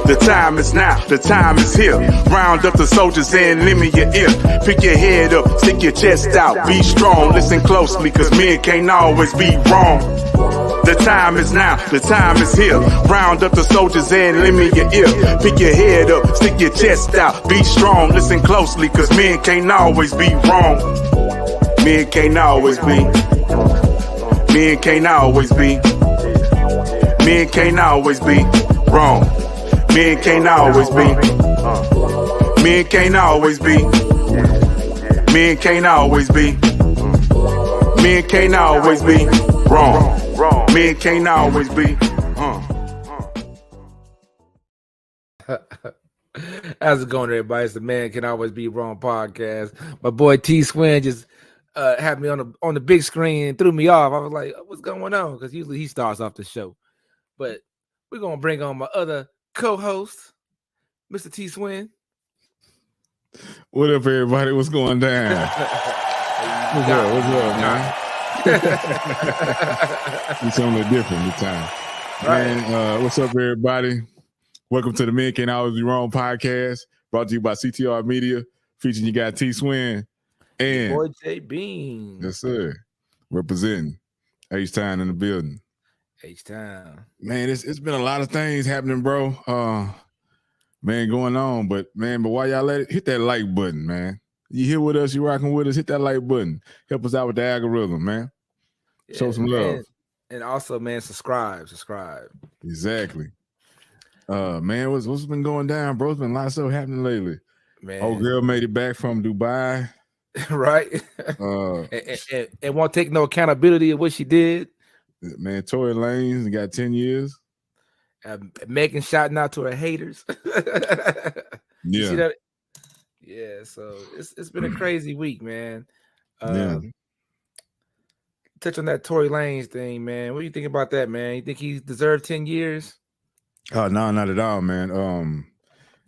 The time is now, the time is here. Round up the soldiers and lend me your ear. Pick your head up, stick your chest out, be strong. Listen closely, cause men can't always be wrong. The time is now, the time is here. Round up the soldiers and lend me your ear. Pick your head up, stick your chest out, be strong. Listen closely, cause men can't always be wrong. Men can't always be. Men can't always be. Men can't always be wrong. Men can't always be. Men can't always be. Men can't always be. Men can't always be wrong. Men can't always be. How's it going, everybody? It's the Man Can Always Be Wrong podcast. My boy T Swin just had me on the big screen and threw me off. I was like, what's going on? Because usually he starts off the show. But we're going to bring on my other co-host, Mr. T Swin. What up, everybody? What's going down? What's up, man? It's something different this time. Right. Man, what's up, everybody? Welcome to the Men Can't Always Be Wrong podcast, brought to you by CTR Media, featuring you got T Swin and boy JB. Yes, sir. Representing H-Town in the building. H-Town. Man, it's been a lot of things happening, bro. Man, going on, but while y'all hit that like button, man. You here with us, you rocking with us, hit that like button. Help us out with the algorithm, man. Show some love. And also, man, subscribe. Exactly. Man, what's been going down, bro? It's been a lot of stuff happening lately. Man. Old girl made it back from Dubai. Right. And won't take no accountability of what she did. Man, Tory Lanez got 10 years. Megan shouting out to her haters. You see that? Yeah, so it's been a crazy week, man. Touch on that Tory Lanez thing, man. What do you think about that, man? You think he deserved 10 years? Oh, no, not at all, man.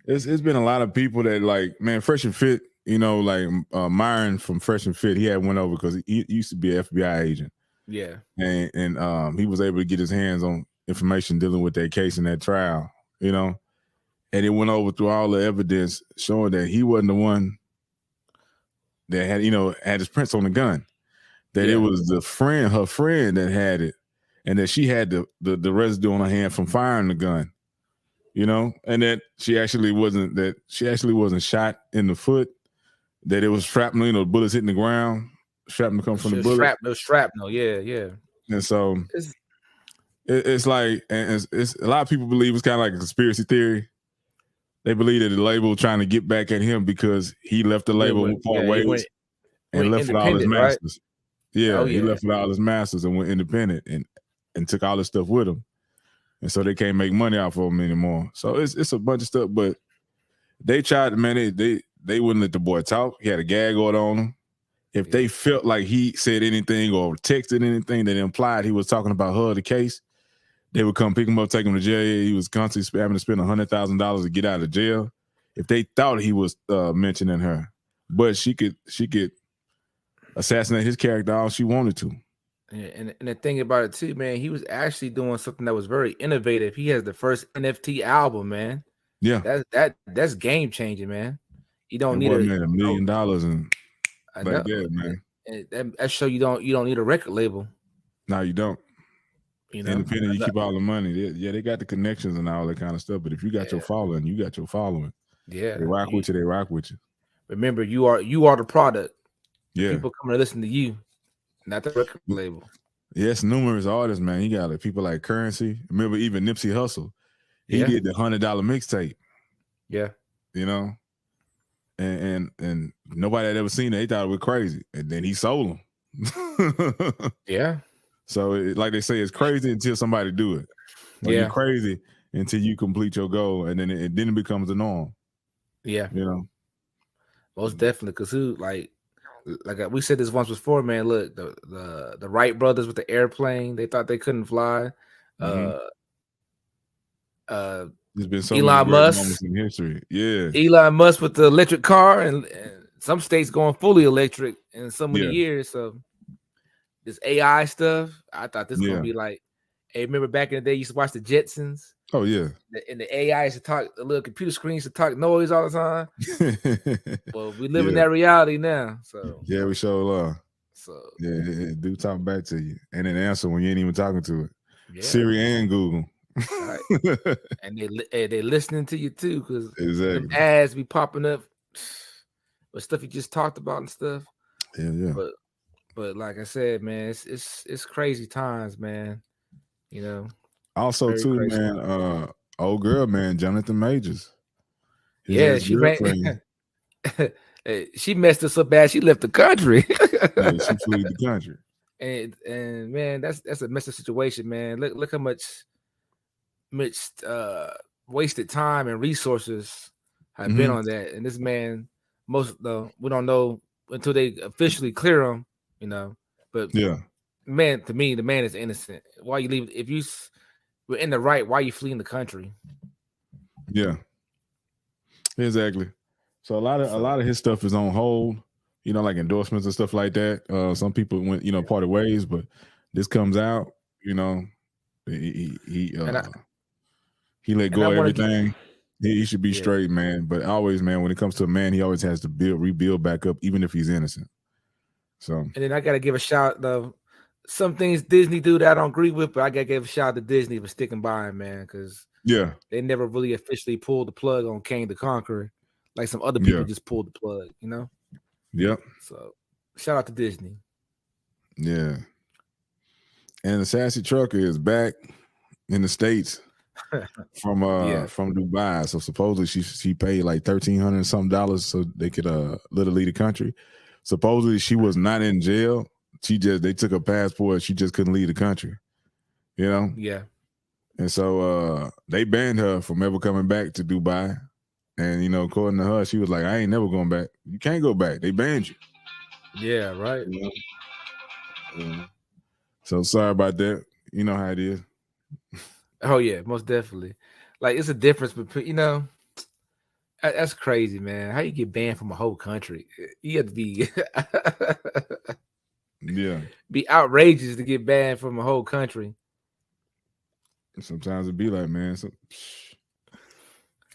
It's been a lot of people that, like, man, Fresh and Fit, you know, like Myron from Fresh and Fit, he had went over because he used to be an FBI agent. Yeah. And he was able to get his hands on information dealing with that case and that trial, you know. And it went over through all the evidence showing that he wasn't the one that had his prints on the gun. That it was her friend that had it, and that she had the residue on her hand from firing the gun, you know, and that she actually wasn't shot in the foot, that it was shrapnel, you know, bullets hitting the ground, shrapnel come from the bullet. Shrapnel, yeah. And so it's like, and it's a lot of people believe it's kind of like a conspiracy theory. They believe that the label trying to get back at him because he left the label and left with all his masters. Right? Yeah, he left with all his masters and went independent and took all this stuff with him. And so they can't make money off of him anymore. So it's a bunch of stuff, but they tried, man, they wouldn't let the boy talk. He had a gag order on him. If they felt like he said anything or texted anything that implied he was talking about her or the case, they would come pick him up, take him to jail. He was constantly having to spend $100,000 to get out of jail if they thought he was mentioning her. But she could assassinate his character all she wanted to. Yeah, and the thing about it too, man, he was actually doing something that was very innovative. He has the first NFT album, man. Yeah, that's game changing, man. You don't need $1 million and like that, man. And that show you don't need a record label. No, you don't. You know, independent, you keep all the money. They got the connections and all that kind of stuff. But if you got your following, you got your following. Yeah, they rock with you. They rock with you. Remember, you are the product. Yeah, people come to listen to you, not the record label. Yes, numerous artists, man. You got people like Currency. Remember, even Nipsey Hussle. He did the $100 mixtape. Yeah, you know, and nobody had ever seen it. They thought it was crazy, and then he sold them. Yeah. So, like they say, it's crazy until somebody do it. You're crazy until you complete your goal, and then it becomes the norm. Yeah, you know, most definitely. Because like we said this once before, man. Look, the Wright brothers with the airplane, they thought they couldn't fly. There's been so Elon many Musk moments in history. Yeah, Elon Musk with the electric car, and some states going fully electric in so many years. So. This AI stuff, I thought this was gonna be like, hey, remember back in the day you used to watch the Jetsons? Oh yeah. And the AI is to talk, the little computer screens to talk noise all the time. Well, we live in that reality now. So yeah, we sure are. So yeah, it do talk back to you, and then answer when you ain't even talking to it. Yeah. Siri and Google. Right. And they listening to you too, because exactly. them ads be popping up with stuff you just talked about and stuff. Yeah. But like I said, man, it's crazy times, man. You know. Also, too, man, old girl, man, Johnathan Majors. His girlfriend. She messed us up bad. She left the country. Yeah, she fled the country. And man, that's a messy situation, man. Look how much wasted time and resources have been on that. And this man, we don't know until they officially clear him, you know. But yeah, man, to me, the man is innocent. Why you leave? If you were in the right, why are you fleeing the country? Yeah, exactly. So a lot of his stuff is on hold, you know, like endorsements and stuff like that. Some people went, you know, parted ways, but this comes out, you know, he let go of everything. He should be straight, man. But always, man, when it comes to a man, he always has to rebuild back up, even if he's innocent. So, and then I gotta give a shout though. Some things Disney do that I don't agree with, but I gotta give a shout out to Disney for sticking by him, man, because they never really officially pulled the plug on King the Conqueror, like some other people just pulled the plug, you know. Yep. So shout out to Disney. Yeah. And the Sassy Trucker is back in the States from Dubai. So supposedly she paid like $1,300 something so they could literally leave the country. Supposedly she was not in jail. They took her passport. She just couldn't leave the country. You know? Yeah. And so they banned her from ever coming back to Dubai. And, you know, according to her, she was like, I ain't never going back. You can't go back. They banned you. Yeah, right. You know? Yeah. So sorry about that. You know how it is. Oh, yeah, most definitely. Like, it's a difference between, you know, that's crazy, man. How you get banned from a whole country? You have to be be outrageous to get banned from a whole country. Sometimes it be like, man,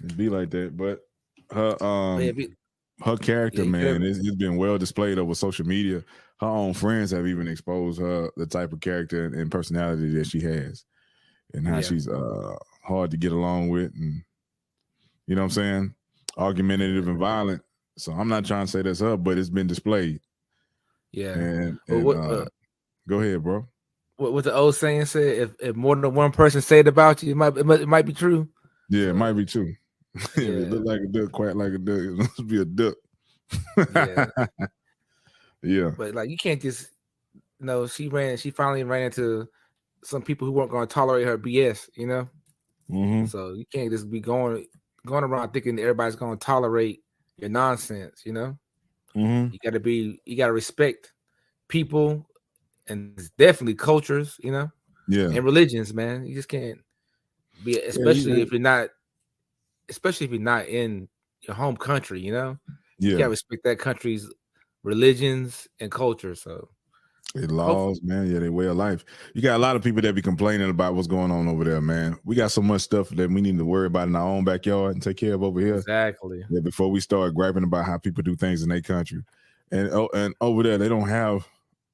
it be like that. But her character, man, it's been well displayed over social media. Her own friends have even exposed her, the type of character and personality that she has, and how she's hard to get along with, and you know what I'm saying, argumentative and violent. So I'm not trying to say that's her, but it's been displayed. Yeah. And go ahead, bro. What the old saying said: if more than one person say it about you, it might be true. Yeah, it might be true. If it look like a duck, quack like a duck, it must be a duck. Yeah. But like, you can't just, you know, she finally ran into some people who weren't going to tolerate her BS, you know. Mm-hmm. So you can't just be going around thinking that everybody's going to tolerate your nonsense, you know. Mm-hmm. You gotta respect people and definitely cultures, you know, and religions, man. You just can't be, especially if you're not in your home country, you know. You gotta respect that country's religions and culture. So laws, man, their way of life. You got a lot of people that be complaining about what's going on over there, man. We got so much stuff that we need to worry about in our own backyard and take care of over here. Exactly. Yeah, before we start griping about how people do things in their country, and over there they don't have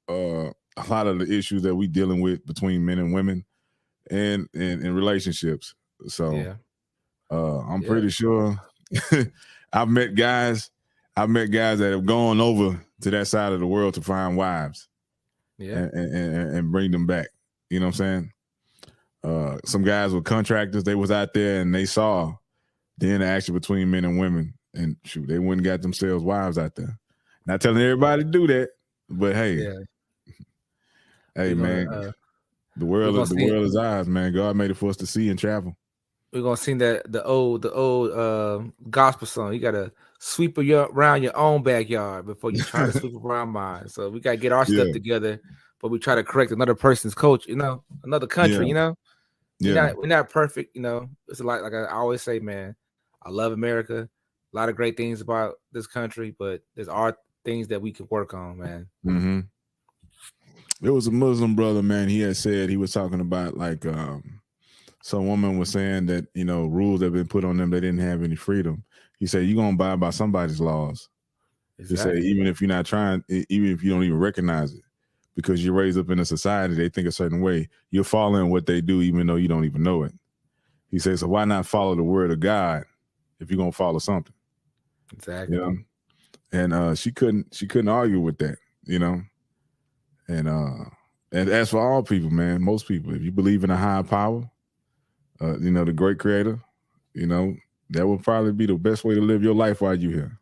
a lot of the issues that we dealing with between men and women, and in relationships. So I'm pretty sure I've met guys that have gone over to that side of the world to find wives. And bring them back. You know what I'm saying? Some guys were contractors. They was out there and they saw the interaction between men and women, and shoot, they went and got themselves wives out there. Not telling everybody to do that, but hey, man, the world is ours, man. God made it for us to see and travel. We're gonna sing the old gospel song. You gotta sweep around your own backyard before you try to sweep around mine. So we gotta get our stuff together, but we try to correct another person's culture, you know, another country, you know. We're not perfect, you know. It's like I always say, man, I love America. A lot of great things about this country, but there's things that we could work on, man. Mm-hmm. There was a Muslim brother, man. He had said he was talking about like some woman was saying that, rules have been put on them, they didn't have any freedom. He said, you're going to abide by somebody's laws. Exactly. He said, even if you're not trying, even if you don't even recognize it, because you're raised up in a society, they think a certain way. You're following what they do, even though you don't even know it. He says, so why not follow the word of God if you're going to follow something? Exactly. And she couldn't argue with that, And as for all people, man, most people, if you believe in a higher power, the great creator, that would probably be the best way to live your life while you're here.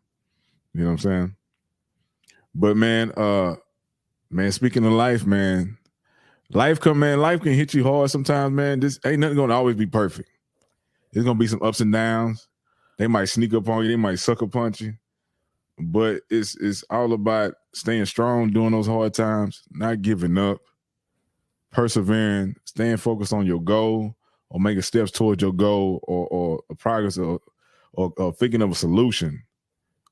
You know what I'm saying? But man, speaking of life, man, life can hit you hard sometimes, man. This ain't nothing gonna always be perfect. There's gonna be some ups and downs. They might sneak up on you, they might sucker punch you. But it's all about staying strong during those hard times, not giving up, persevering, staying focused on your goal, or making steps towards your goal, or a progress, or thinking of a solution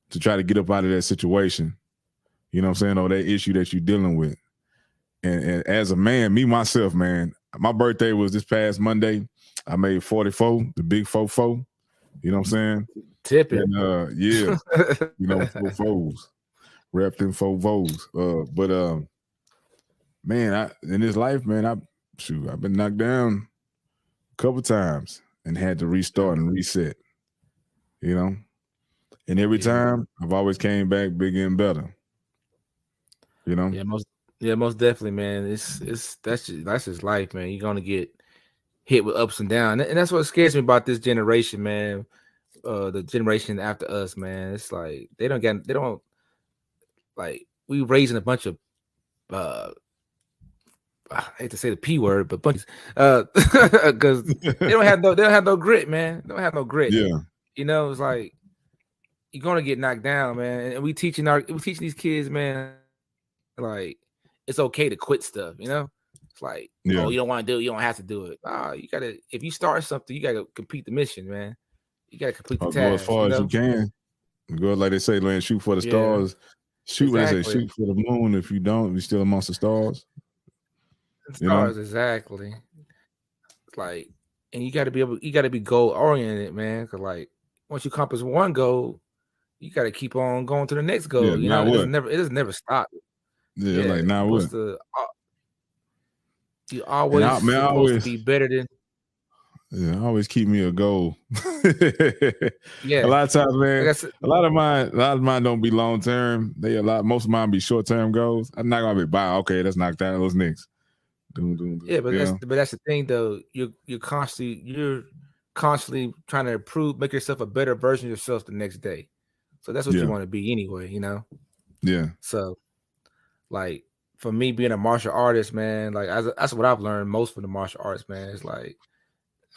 to try to get up out of that situation. You know what I'm saying? Or that issue that you're dealing with. And as a man, me, myself, man, my birthday was this past Monday. I made 44, the big 4-4. You know what I'm saying? Tipping. And, yeah, 4 foes. Wrapped in 4 foes. But man, in this life, man, I've been knocked down a couple times and had to restart and reset. And every time I've always came back bigger and better. Yeah, most definitely, man. That's just life, man. You're gonna get hit with ups and downs, and that's what scares me about this generation, man. The generation after us, man. It's like they don't like we raising a bunch of I hate to say the P word, but bunches because they don't have no grit, man. They don't have no grit. Yeah. It's like you're gonna get knocked down, man. And we teaching these kids, man, like it's okay to quit stuff, It's like, oh, you don't want to do it, you don't have to do it. You gotta, if you start something, you gotta complete the mission, man. You gotta complete the task. Go as far as you can. Go like they say, man, shoot for the stars. Shoot, exactly. They say, shoot for the moon. If you don't, you're still amongst the stars. Stars, exactly. It's like, and you gotta be goal oriented, man. Cause like once you accomplish one goal, you gotta keep on going to the next goal. It doesn't never stop. Yeah, like now what? You always supposed to be better than. Yeah, always keep me a goal. Yeah, a lot of times, man. A lot of mine don't be long term. Most of mine be short term goals. I'm not gonna be okay. Let's knock that. Those niggas. Yeah, but that's the thing though. You're constantly trying to improve, make yourself a better version of yourself the next day. So that's what you want to be anyway, Yeah. So, like for me being a martial artist, man, like that's what I've learned most from the martial arts, man. It's like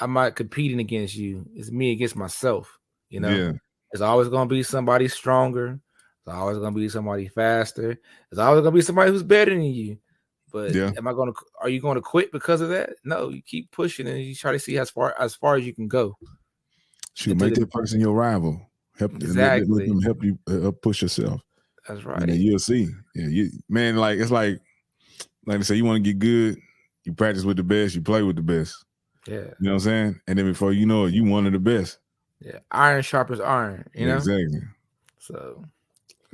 I'm not competing against you. It's me against myself. Yeah. There's always gonna be somebody stronger. There's always gonna be somebody faster. There's always gonna be somebody who's better than you. But are you going to quit because of that? No, you keep pushing and you try to see as far as you can go. Shoot, make that person your rival. Let them help you push yourself. That's right. And you'll see. Yeah, man, like it's like they say, you want to get good, you practice with the best, you play with the best. Yeah. You know what I'm saying? And then before you know it, you one of the best. Yeah. Iron sharpens iron, you know? Exactly. So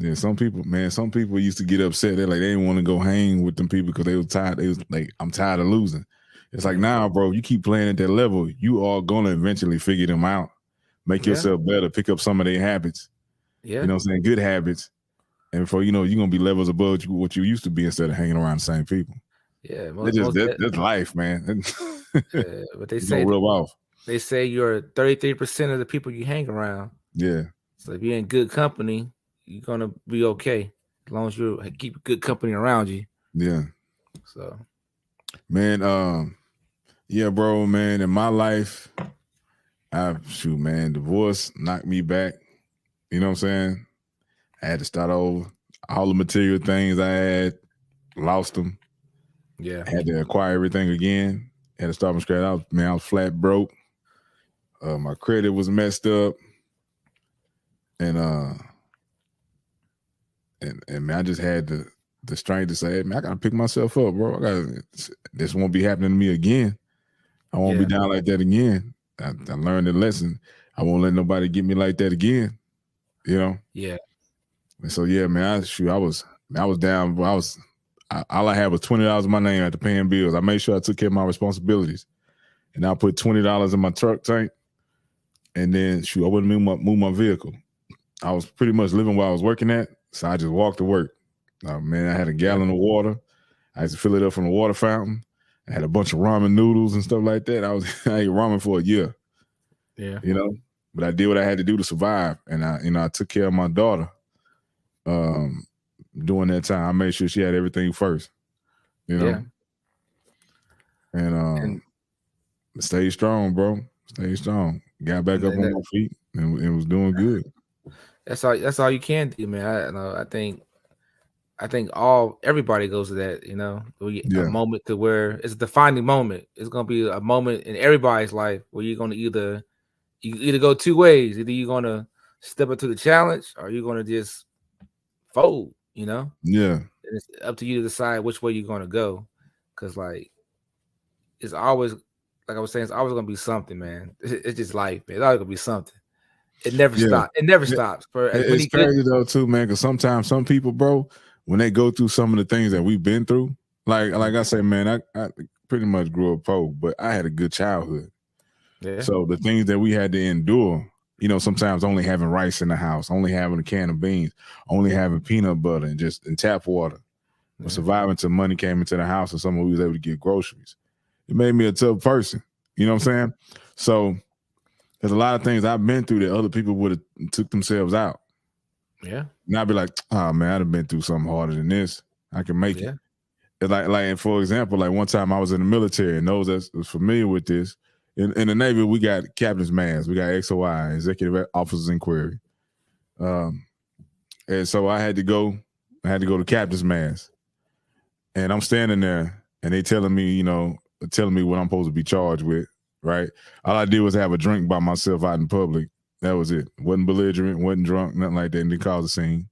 yeah, some people used to get upset. They didn't want to go hang with them people because they was tired. They was like, I'm tired of losing. It's like, nah, bro, you keep playing at that level, you are gonna eventually figure them out, make yourself better, pick up some of their habits. Yeah. You know what I'm saying? Good habits. And before you know, you're gonna be levels above what you used to be instead of hanging around the same people. Yeah, that's life, man. But they say rub off. They say you're 33% of the people you hang around. Yeah. So if you're in good company, you're gonna be okay as long as you keep good company around you. Yeah. So, man, yeah, bro, man. In my life, divorce knocked me back. You know what I'm saying? I had to start over. All the material things I had, lost them. Yeah. I had to acquire everything again. Had to start from scratch. I was flat broke. My credit was messed up. And man, I just had the strength to say, hey, man, I gotta pick myself up, bro. This won't be happening to me again. I won't be down like that again. I learned the lesson. I won't let nobody get me like that again. You know? Yeah. And so yeah, man, I was down. All I had was $20 in my name after paying bills. I made sure I took care of my responsibilities. And I put $20 in my truck tank. And then I wouldn't move my vehicle. I was pretty much living where I was working at. So I just walked to work. Man, I had a gallon of water. I used to fill it up from the water fountain. I had a bunch of ramen noodles and stuff like that. I ate ramen for a year. Yeah. You know, but I did what I had to do to survive. And I took care of my daughter during that time. I made sure she had everything first. You know? Yeah. And stayed strong, bro. Stayed strong. Got back up on my feet and was doing good. That's all you can do, man. I think everybody goes to that, you know, a moment to where it's a defining moment. It's gonna be a moment in everybody's life where you're gonna either go two ways. Either you're gonna step up to the challenge or you're gonna just fold, you know? Yeah. And it's up to you to decide which way you're gonna go. Cause like it's always, like I was saying, it's always gonna be something, man. It's just life, man. It's always gonna be something. It never stops. It never stops. It's crazy though, too, man. Because sometimes some people, bro, when they go through some of the things that we've been through, like I say, man, I pretty much grew up poor, but I had a good childhood. Yeah. So the things that we had to endure, you know, sometimes only having rice in the house, only having a can of beans, only having peanut butter and tap water, or surviving till money came into the house or someone who was able to get groceries. It made me a tough person. You know what I'm saying? So there's a lot of things I've been through that other people would have took themselves out. Yeah. And I'd be like, oh man, I'd have been through something harder than this. I can make it. It's like for example, like one time I was in the military, and those that was familiar with this, in the Navy, we got captain's mass, we got XOI, executive officer's inquiry. And so I had to go to captain's mass. And I'm standing there and they telling me what I'm supposed to be charged with, right? All I did was have a drink by myself out in public. That was it. Wasn't belligerent, wasn't drunk, nothing like that, and didn't cause a scene.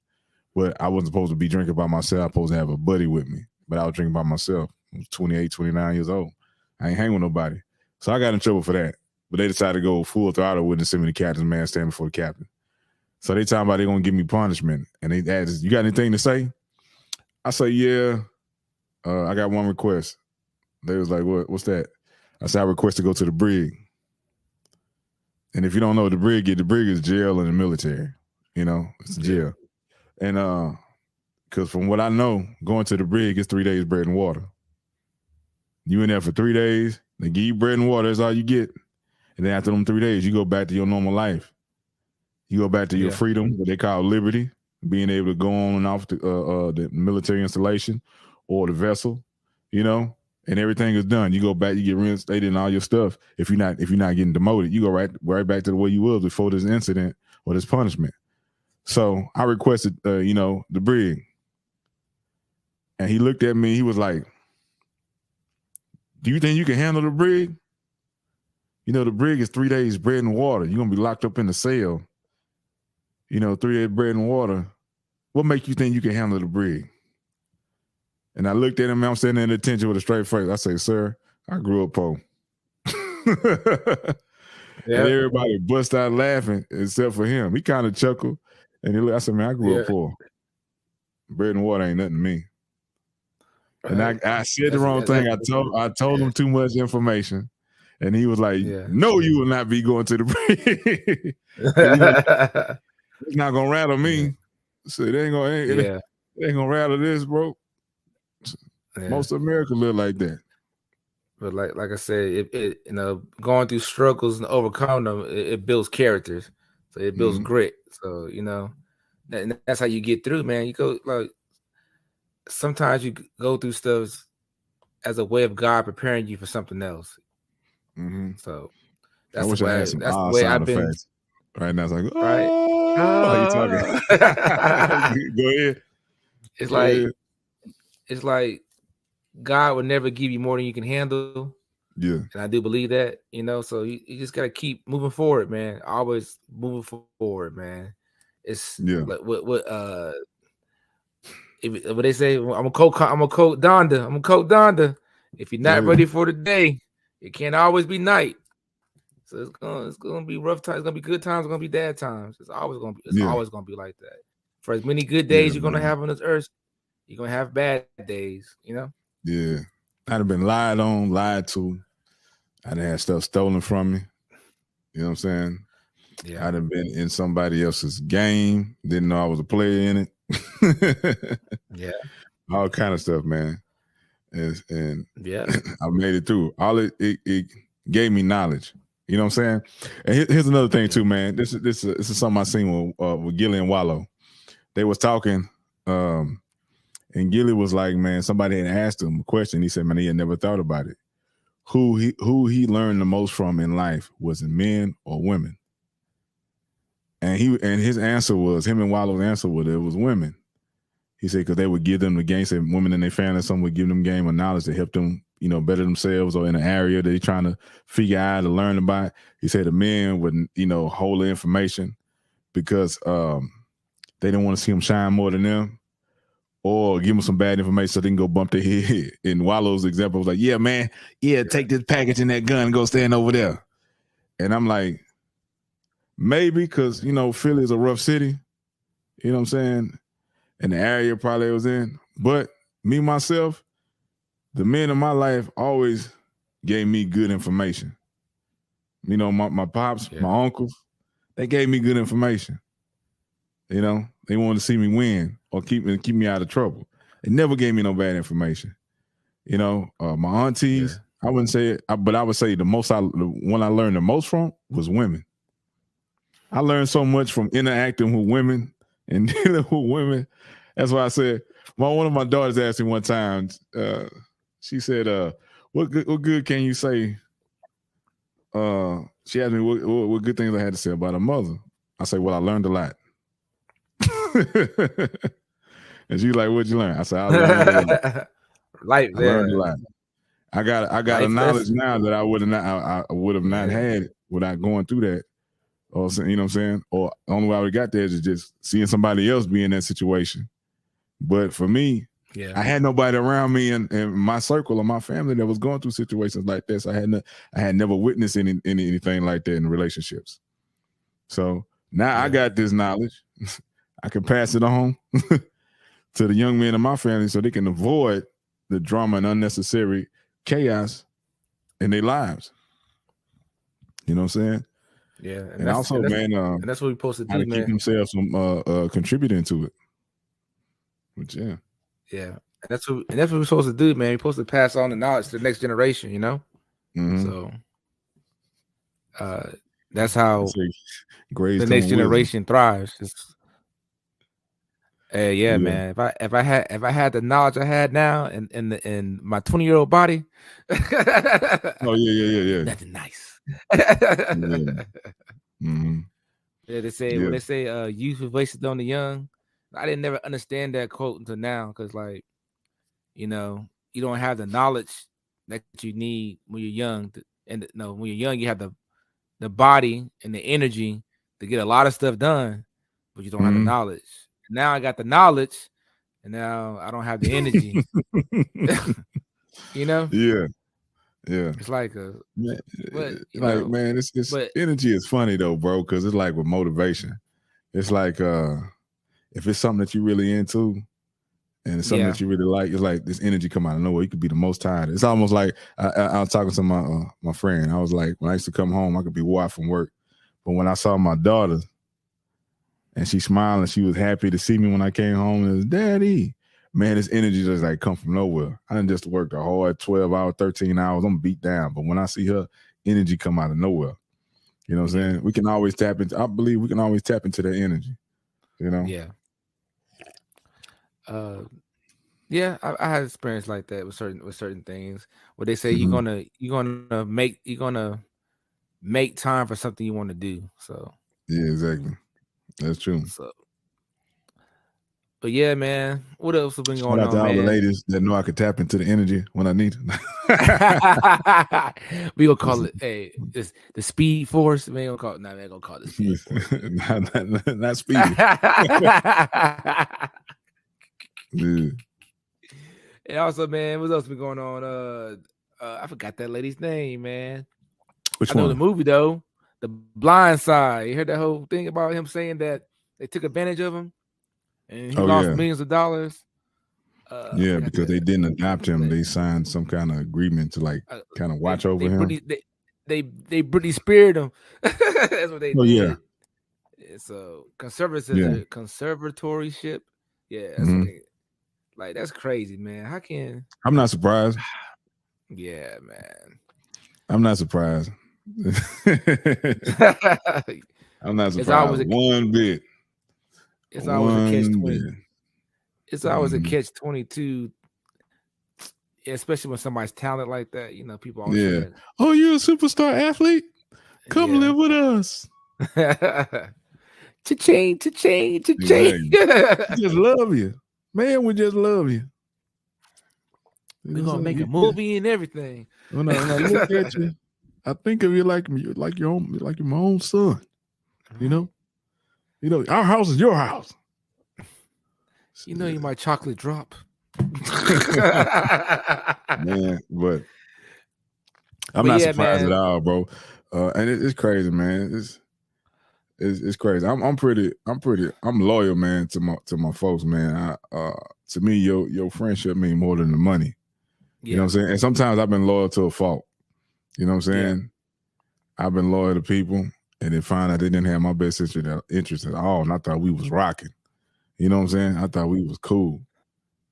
But I wasn't supposed to be drinking by myself. I was supposed to have a buddy with me. But I was drinking by myself. I was 28, 29 years old. I ain't hang with nobody. So I got in trouble for that. But they decided to go full throttle with and send me the captain's man standing before the captain. So they talking about they gonna give me punishment. And they asked, you got anything to say? I say, yeah. I got one request. They was like, what's that? I said, I request to go to the brig. And if you don't know what the brig is jail in the military. You know, it's jail. And because from what I know, going to the brig is 3 days bread and water. You in there for 3 days, they give you bread and water, that's all you get. And then after them 3 days, you go back to your normal life. You go back to your freedom, what they call liberty, being able to go on and off the military installation or the vessel, you know, and everything is done. You go back, you get reinstated and all your stuff. If you're not getting demoted, you go right back to the way you was before this incident or this punishment. So I requested, the brig. And he looked at me, he was like, do you think you can handle the brig? You know, the brig is 3 days bread and water. You're going to be locked up in the cell. 3 days bread and water. What make you think you can handle the brig? And I looked at him, I'm standing in attention with a straight face. I say, sir, I grew up poor. And everybody bust out laughing except for him. He kind of chuckled. And I said, man, I grew up poor. Bread and water ain't nothing to me. And I said the wrong thing. I told him too much information. And he was like, no, you will not be going to the brig. It's not gonna rattle me. So it ain't gonna rattle this, bro. Most of America live like that. But like I said, it going through struggles and overcoming them, it builds characters. So it builds grit. So and that's how you get through, man. You go sometimes you go through stuff as a way of God preparing you for something else. So that's the way I've been. Right now, it's like, oh, you talking? Go ahead. It's like God would never give you more than you can handle. Yeah, and I do believe that. So you just gotta keep moving forward, man. Always moving forward, man. It's like what they say. I'm a coat Donda. If you're not ready for the day, It can't always be night. So it's gonna be rough times. It's gonna be good times. It's gonna be bad times. It's always gonna be like that. For as many good days you're gonna have on this earth, you're gonna have bad days. You know. Yeah, I'd have been lied on, lied to. I'd have had stuff stolen from me. You know what I'm saying? Yeah. I'd have been in somebody else's game. Didn't know I was a player in it. Yeah. All kind of stuff, man. And yeah, I made it through. All it gave me knowledge. You know what I'm saying? And here's another thing too, man. This is something I seen with Gilly and Wallow. They was talking, and Gilly was like, man, somebody had asked him a question. He said, man, he had never thought about it. Who he learned the most from in life, was it men or women? And his answer was, him and Wallow's answer was, it was women. He said, because they would give them the game. Said women in their family, some would give them game of knowledge to help them, you know, better themselves or in an area that they're trying to figure out or learn about. He said the men would, you know, hold the information because they didn't want to see them shine more than them, or give them some bad information so they can go bump their head. And Wallow's example was like, yeah, man, take this package and that gun and go stand over there. And I'm like, maybe because, you know, Philly is a rough city, you know what I'm saying? And the area probably was in. But me, myself, the men in my life always gave me good information. You know, my pops, my uncles, they gave me good information. You know, they wanted to see me win or keep me out of trouble. They never gave me no bad information. You know, my aunties, I wouldn't say it, but I would say the one I learned the most from was women. I learned so much from interacting with women and dealing with women. That's why I said, one of my daughters asked me one time, she said, what good can you say? She asked me what good things I had to say about her mother. I say, well, I learned a lot. And she's like, what'd you learn? I said, I learned a lot. I learned a lot. I got a knowledge now that I would have not had without going through that. Or, you know what I'm saying? Or the only way I would have got there is just seeing somebody else be in that situation. But for me, I had nobody around me in my circle or my family that was going through situations like this. I had never witnessed anything like that in relationships. So now I got this knowledge. I can pass it on to the young men in my family so they can avoid the drama and unnecessary chaos in their lives. You know what I'm saying? Yeah, and also, man, and that's what we're supposed to do, man. Keep themselves from contributing to it. But and that's what we're supposed to do, man. We're supposed to pass on the knowledge to the next generation, you know. So, that's how the next generation thrives. Man. If I had the knowledge I had now in my 20-year-old body, nothing nice. They say when they say youth is wasted on the young, I didn't never understand that quote until now, because, like, you know, you don't have the knowledge that you need when you're young, when you're young you have the body and the energy to get a lot of stuff done, but you don't have the knowledge. Now I got the knowledge, and now I don't have the energy. You know? Yeah. It's like man, it's energy is funny though, bro, because it's like with motivation. It's like if it's something that you really into and it's something that you really like, it's like this energy come out of nowhere. You could be the most tired. It's almost like I was talking to my friend. I was like, when I used to come home, I could be wore out from work, but when I saw my daughter and she smiled and she was happy to see me when I came home, and it was, Daddy. Man, this energy just like come from nowhere. I done just worked a hard 12 hours, 13 hours. I'm beat down. But when I see her, energy come out of nowhere. You know what I'm saying? We can always tap into, I believe we can always tap into that energy. You know? Yeah. I had experience like that with certain things where they say you're gonna make time for something you want to do. So yeah, exactly. That's true. So, but yeah, man, what else has been going on, to man? all the ladies that know I could tap into the energy when I need it. We gonna call it, it's the speed force. Man, gonna call it. Nah, man, gonna call it the speed force. not speed. And also, man, what else been going on? I forgot that lady's name, man. Which I know one? the movie though, The Blind Side. You heard that whole thing about him saying that they took advantage of him and he lost millions of dollars. Yeah, because they didn't adopt him. They signed some kind of agreement to like kind of watch over him. They Britney speared him. That's what they did. Yeah. So conservatorship. Yeah, that's like that's crazy, man. How can I'm not surprised. Yeah, man. I'm not surprised. I'm not surprised. It's always one bit. It's always a catch-20. It's always a catch-22, especially when somebody's talented like that. You know, people always say, "Oh, you're a superstar athlete? Come live with us." Cha-ching. We just love you, man. We just love you. We're gonna make a movie and everything. When I look at you, I think of you like your own, like you're my own son. You know, our house is your house. You know, you might chocolate drop. Man, but I'm not surprised at all, bro. And it's crazy, man. It's crazy. I'm loyal, man, to my folks, man. To me, your friendship mean more than the money. Yeah. You know what I'm saying? And sometimes I've been loyal to a fault. You know what I'm saying? Yeah. I've been loyal to people and then find out they didn't have my best interest at all. And I thought we was rocking. You know what I'm saying? I thought we was cool.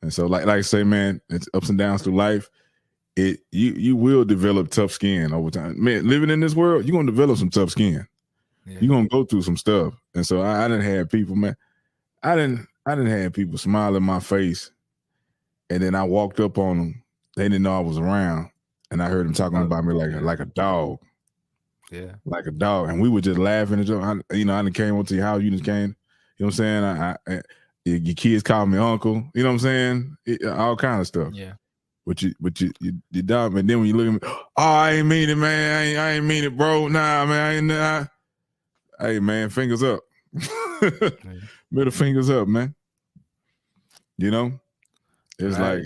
And so like I say, man, it's ups and downs through life. You will develop tough skin over time. Man, living in this world, you're gonna develop some tough skin. Yeah. You're gonna go through some stuff. And so I didn't have people, man. I didn't have people smile in my face. And then I walked up on them. They didn't know I was around. And I heard them talking about me like a dog. Yeah. Like a dog. And we were just laughing. I done came up to your house, you just came. You know what I'm saying? Your kids call me uncle. You know what I'm saying? All kind of stuff. Yeah. But you dog. And then when you look at me, oh, I ain't mean it, man. I ain't mean it, bro. Nah, man. Hey, man, fingers up. Middle fingers up, man. You know? It's like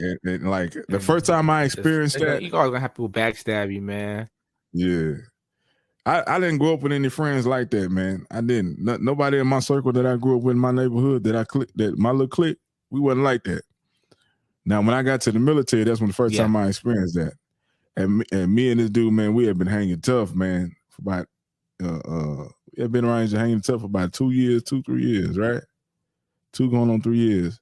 the first time I experienced that. You always gonna have people backstab you, man. Yeah. I didn't grow up with any friends like that, man. I didn't. Nobody in my circle that I grew up with in my neighborhood that my little clique, we wasn't like that. Now, when I got to the military, that's when the first time I experienced that. And me and this dude, man, we had been hanging tough, man, for about we had been around hanging tough for about 3 years, right? 2 going on 3 years.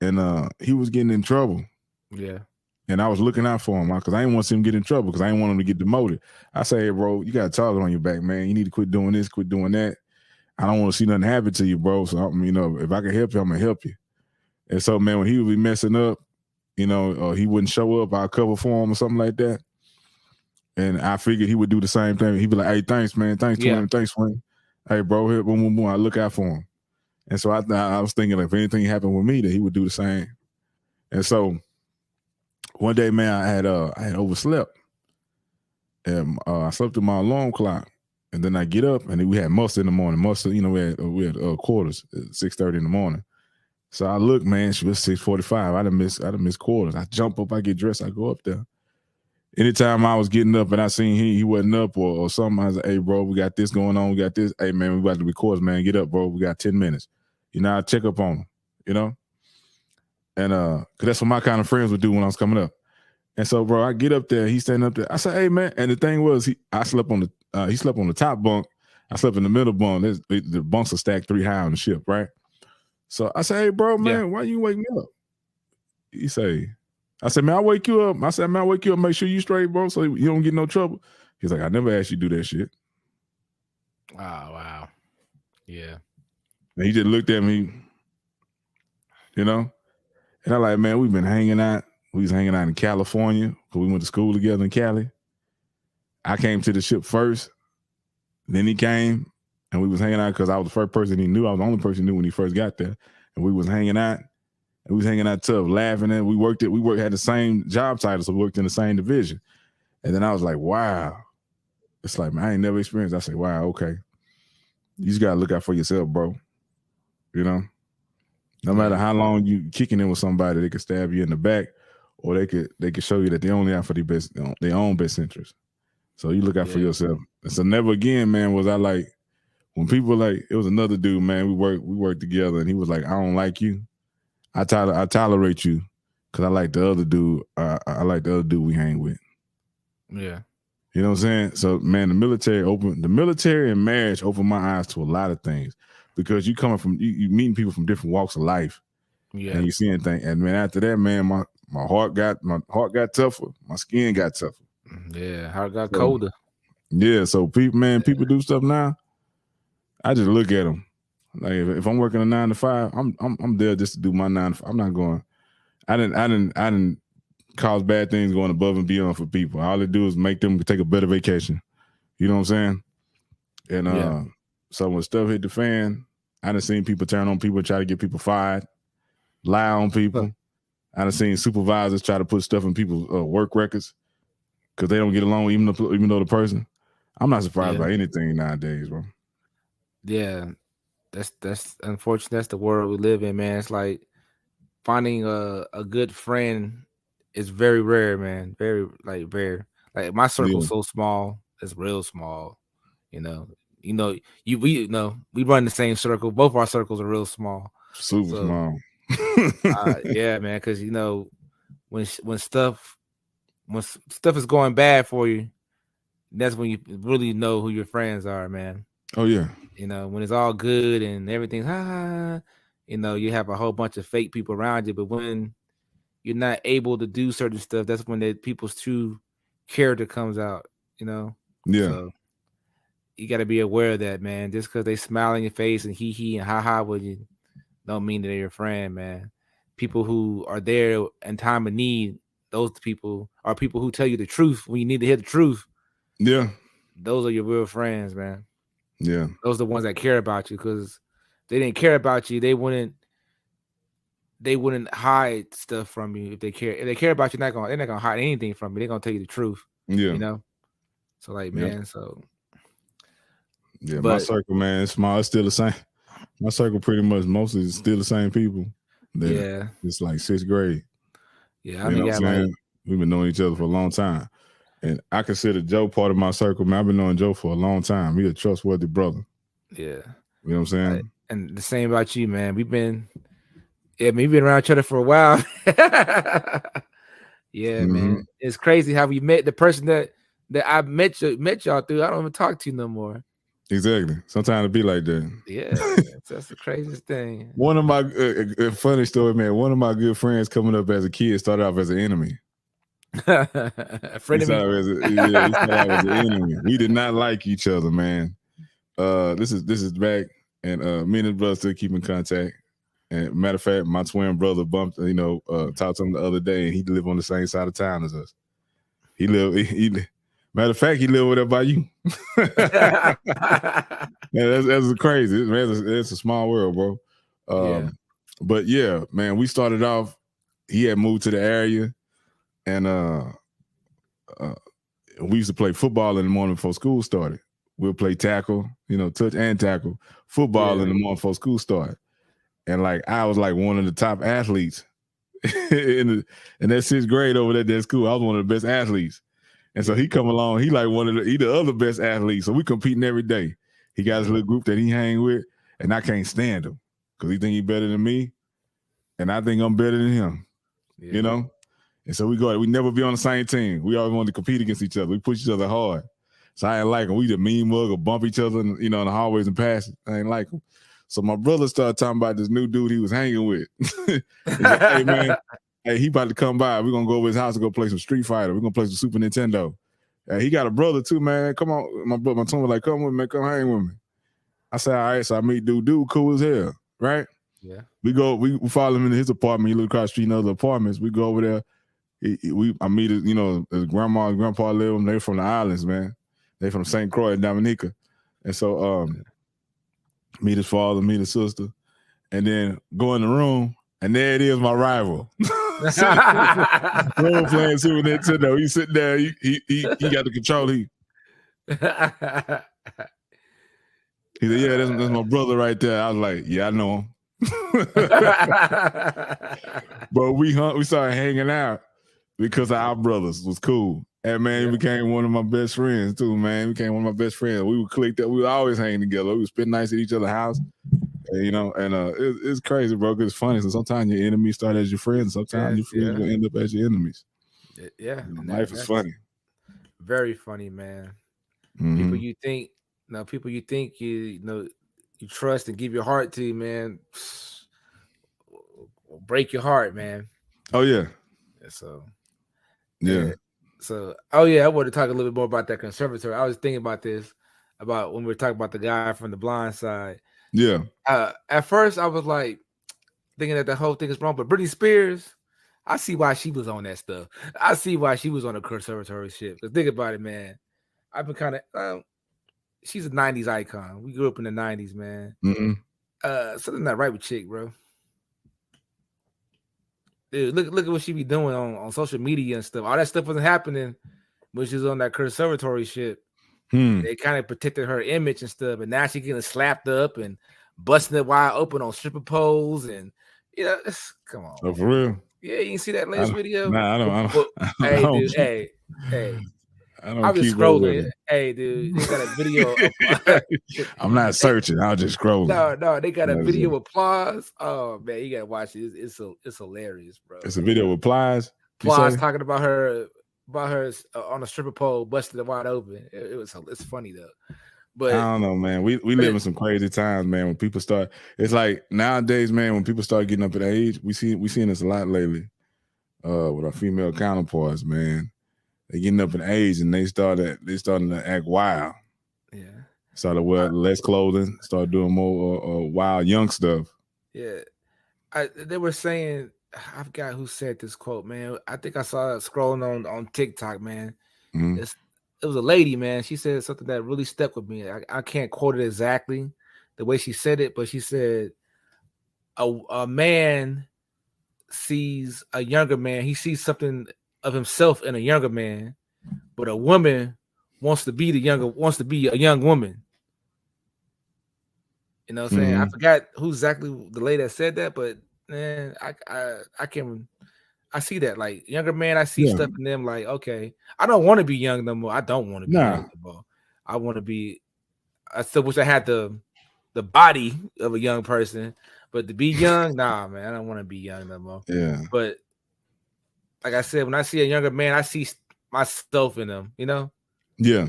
And he was getting in trouble. Yeah. And I was looking out for him because I didn't want to see him get in trouble because I didn't want him to get demoted. I say, hey, bro, you got a target on your back, man. You need to quit doing this, quit doing that. I don't want to see nothing happen to you, bro. So, if I can help you, I'm going to help you. And so, man, when he would be messing up, he wouldn't show up, I'll cover for him or something like that. And I figured he would do the same thing. He'd be like, hey, thanks, man. Thanks, Twin. Thanks, Twin. Hey, bro, here, boom, boom, boom. I look out for him. And so I was thinking if anything happened with me, that he would do the same. And so one day, man, I had overslept. And I slept in my alarm clock. And then I get up, and then we had muster in the morning. Muster, we had quarters at 6:30 in the morning. So I look, man, she was 6:45. I done missed quarters. I jump up, I get dressed, I go up there. Anytime I was getting up and I seen he wasn't up or something, I was like, hey, bro, we got this going on. We got this. Hey, man, we about to record, man. Get up, bro. We got 10 minutes. I check up on him, And because that's what my kind of friends would do when I was coming up. And so, bro, I get up there. He's standing up there. I said, hey, man. And the thing was, he slept on the top bunk. I slept in the middle bunk. The bunks are stacked 3 high on the ship, right? So I said, hey, bro, man, why you wake me up? He say, I said, man, I'll wake you up. I said, man, I'll wake you up, make sure you straight, bro, so you don't get no trouble. He's like, I never asked you to do that shit. Oh, wow. Yeah. And he just looked at me, And I'm like, man, we've been hanging out. We was hanging out in California because we went to school together in Cali. I came to the ship first. Then he came, and we was hanging out because I was the first person he knew. I was the only person he knew when he first got there. And we was hanging out. And we was hanging out tough, laughing. And we had the same job title, so we worked in the same division. And then I was like, wow. It's like, man, I ain't never experienced. I say, wow, okay. You just got to look out for yourself, bro. No matter how long you kicking in with somebody, they can stab you in the back, or they could show you that they only out for their own best interest. So you look out for yourself. And so never again, man, was I like when people like it was another dude, man. We worked together, and he was like, I don't like you. I tolerate you because I like the other dude. I like the other dude we hang with. Yeah. You know what I'm saying? So, man, the military and marriage opened my eyes to a lot of things because you coming from you meeting people from different walks of life, and you seeing things. And man, after that, man, my heart got tougher, my skin got tougher. Yeah, heart got colder. Yeah, so people do stuff now. I just look at them like if I'm working a 9 to 5, I'm there just to do my 9 to 5. I'm not going. I didn't cause bad things going above and beyond for people. All they do is make them take a better vacation. You know what I'm saying? And so when stuff hit the fan, I done seen people turn on people, try to get people fired, lie on people. I done seen supervisors try to put stuff in people's work records because they don't get along, even though the person. I'm not surprised by anything nowadays, bro. Yeah, that's unfortunate. That's the world we live in, man. It's like finding a good friend is very rare, man. Very rare. Like my circle's so small, it's real small. We run the same circle. Both our circles are real small. Super small. Yeah, man. Because when stuff is going bad for you, that's when you really know who your friends are, man. Oh yeah. When it's all good and everything's you have a whole bunch of fake people around you, but when you're not able to do certain stuff, that's when people's true character comes out, Yeah. So you got to be aware of that, man. Just because they smile in your face and hee and ha with you, don't mean that they're your friend, man. People who are there in time of need, those people are people who tell you the truth when you need to hear the truth. Yeah. Those are your real friends, man. Yeah. Those are the ones that care about you, because if they didn't care about you, they wouldn't hide stuff from you. If they care about you, they're not gonna hide anything from you. They're gonna tell you the truth. Yeah. So man, so yeah, my circle, man, it's small. It's still the same. My circle pretty much mostly is still the same people. It's like 6th grade. Yeah, we've been knowing each other for a long time. And I consider Joe part of my circle, man. I've been knowing Joe for a long time. He's a trustworthy brother. Yeah. You know what I'm saying? And the same about you, man. We've been around each other for a while. Man. It's crazy how we met the person that I met y'all through. I don't even talk to you no more. Exactly. Sometimes it be like that. Yeah, that's the craziest thing. One of my funny story, man. One of my good friends coming up as a kid started off as an enemy. A friend of me. He started out as an enemy. We did not like each other, man. This is back, and me and his brother still keep in contact. And matter of fact, my twin brother talked to him the other day, and he lived on the same side of town as us. Matter of fact, he lived over there by you. Yeah, that's crazy. It's a small world, bro. But yeah, man, we started off. He had moved to the area, and we used to play football in the morning before school started. We'll play tackle, touch and tackle, football in the morning before school started. And I was one of the top athletes in that 6th grade over there at school. I was one of the best athletes. And so he come along, he the other best athletes. So we competing every day. He got his little group that he hang with, and I can't stand him because he think he better than me, and I think I'm better than him. And so we never be on the same team. We always want to compete against each other. We push each other hard. So I ain't like him. We just mean mug or bump each other, in the hallways and passes. I ain't like him. So my brother started talking about this new dude he was hanging with. He's like, hey man, he about to come by. We're gonna go over his house and go play some Street Fighter. We're gonna play some Super Nintendo. He got a brother too, man. Come on, my twin was like, come with me, man. Come hang with me. I said, all right. So I meet dude cool as hell, right? Yeah. We follow him into his apartment. He live across the street in other apartments. We go over there. I meet his, his grandma and grandpa live with him. They're from the islands, man. They from St. Croix and Dominica. And so meet his father, meet his sister, and then go in the room, and there it is, my rival. Room playing Super Nintendo. He's sitting there. He got the control. He said, yeah, that's my brother right there. I was like, yeah, I know him. But we started hanging out, because our brothers was cool. And man, he became one of my best friends too, man. He became one of my best friends. We would click that. We would always hang together. We would spend nights at each other's house. And, you know, and it's crazy, bro, because it's funny. So sometimes your enemies start as your friends. Sometimes your friends will end up as your enemies. Yeah. You know, life is funny. Very funny, man. Mm-hmm. People you think you know you trust and give your heart to, man, will break your heart, man. Oh yeah. So yeah. So I want to talk a little bit more about that conservatory. I was thinking about this about when we were talking about the guy from The Blind Side. Yeah. At first I was like thinking that the whole thing is wrong, but Britney Spears, I see why she was on that stuff. I see why she was on the conservatory shit. But think about it, man. I've been kind of she's a 90s icon. We grew up in the 90s, man. Mm-hmm. Something not right with Chick, bro. Dude, look at what she be doing on social media and stuff. All that stuff wasn't happening when she was on that conservatory shit. They kind of protected her image and stuff, but now she getting slapped up and busting it wide open on stripper poles, and come on. Oh, for real? Yeah, you can see that latest video. Nah, I don't. Dude, hey. I was scrolling. Hey, dude, they got a video. I'm not searching. I'll just scroll. No, they got a video of Plies. Oh man, you gotta watch it. It's hilarious, bro. It's a video with Plies. Plies talking about her on a stripper pole, busted it wide open. It's funny though. But I don't know, man. We live in some crazy times, man. When people start, it's like nowadays, man. When people start getting up in age, we seeing this a lot lately. With our female counterparts, man. They getting up in age and they starting to act wild. Yeah. Started wear less clothing, started doing more wild young stuff. Yeah. They were saying, I forgot who said this quote, man. I think I saw it scrolling on TikTok, man. Mm-hmm. It was a lady, man. She said something that really stuck with me. I can't quote it exactly the way she said it, but she said a man sees a younger man. He sees something of himself in a younger man, but a woman wants to be a young woman. You know what I'm saying? I forgot who exactly the lady that said that, but man, I see that. Like younger man, I see stuff in them like, okay, I don't want to be young no more. I don't want to be young no more. I want to be, I still wish I had the body of a young person, but to be young, nah, man, I don't want to be young no more. Yeah. But like I said, when I see a younger man, I see myself in them, you know? Yeah.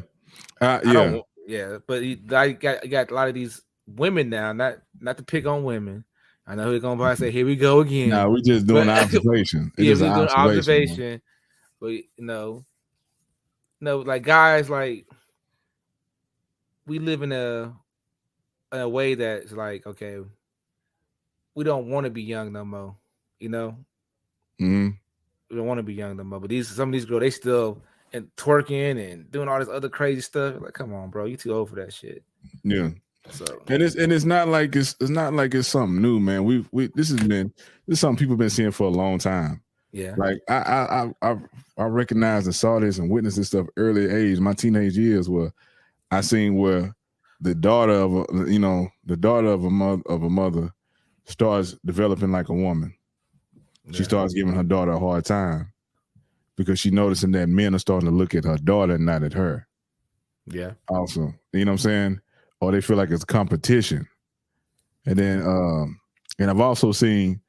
But I got a lot of these women now, not to pick on women. I know who's going to say, here we go again. No, we just doing observation. We're doing observation. But, like guys, like, we live in a way that's like, okay, we don't want to be young no more, you know? Mm-hmm. We don't want to be young no more. But some of these girls, they still and twerking and doing all this other crazy stuff. Like, come on, bro, you too old for that shit. Yeah. So it's not like it's something new, man. This is something people been seeing for a long time. Yeah. Like I recognized and saw this and witnessed this stuff early age. My teenage years where I seen where the daughter of a mother starts developing like a woman. She starts giving her daughter a hard time because she noticing that men are starting to look at her daughter and not at her. Yeah. Also, you know what I'm saying? Or they feel like it's competition. And then and I've also seen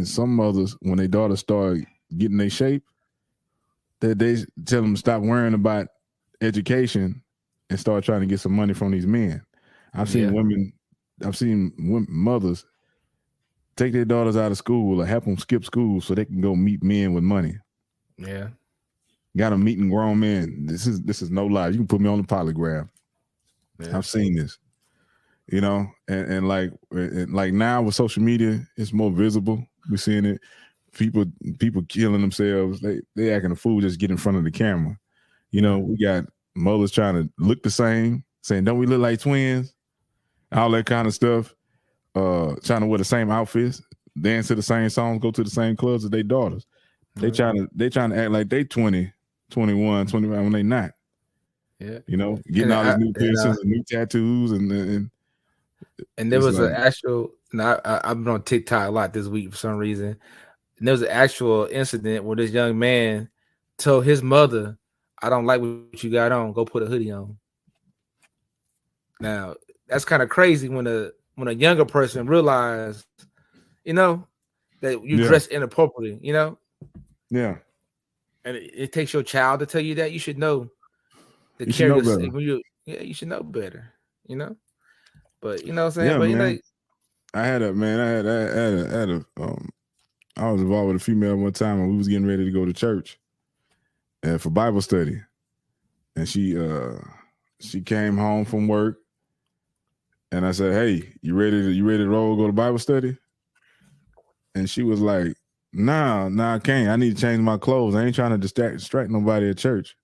some mothers when their daughters start getting their shape, that they tell them to stop worrying about education and start trying to get some money from these men. I've seen mothers take their daughters out of school or help them skip school so they can go meet men with money. Yeah. Got them meeting grown men. This is no lie. You can put me on the polygraph. Yeah. I've seen this, you know, and like now with social media, it's more visible. We're seeing it. People killing themselves. They acting a fool just get in front of the camera. You know, we got mothers trying to look the same, saying, "Don't we look like twins?" All that kind of stuff. Trying to wear the same outfits, dance to the same songs, go to the same clubs as their daughters. They trying to act like they 20, 21, 25 when they not. Yeah. You know, getting all these new piercings and new tattoos and there was an actual. I've been on TikTok a lot this week for some reason. And there was an actual incident where this young man told his mother, "I don't like what you got on. Go put a hoodie on." Now that's kind of crazy when a younger person realized, that you dress inappropriately, Yeah. and it takes your child to tell you that. You should know the You should know better. You should know better, But you know what I'm saying? Yeah, But man. I was involved with a female one time when we was getting ready to go to church and for Bible study. And she came home from work and I said, "Hey, you ready to roll, go to Bible study?" And she was like, Nah, I can't. I need to change my clothes. I ain't trying to distract nobody at church.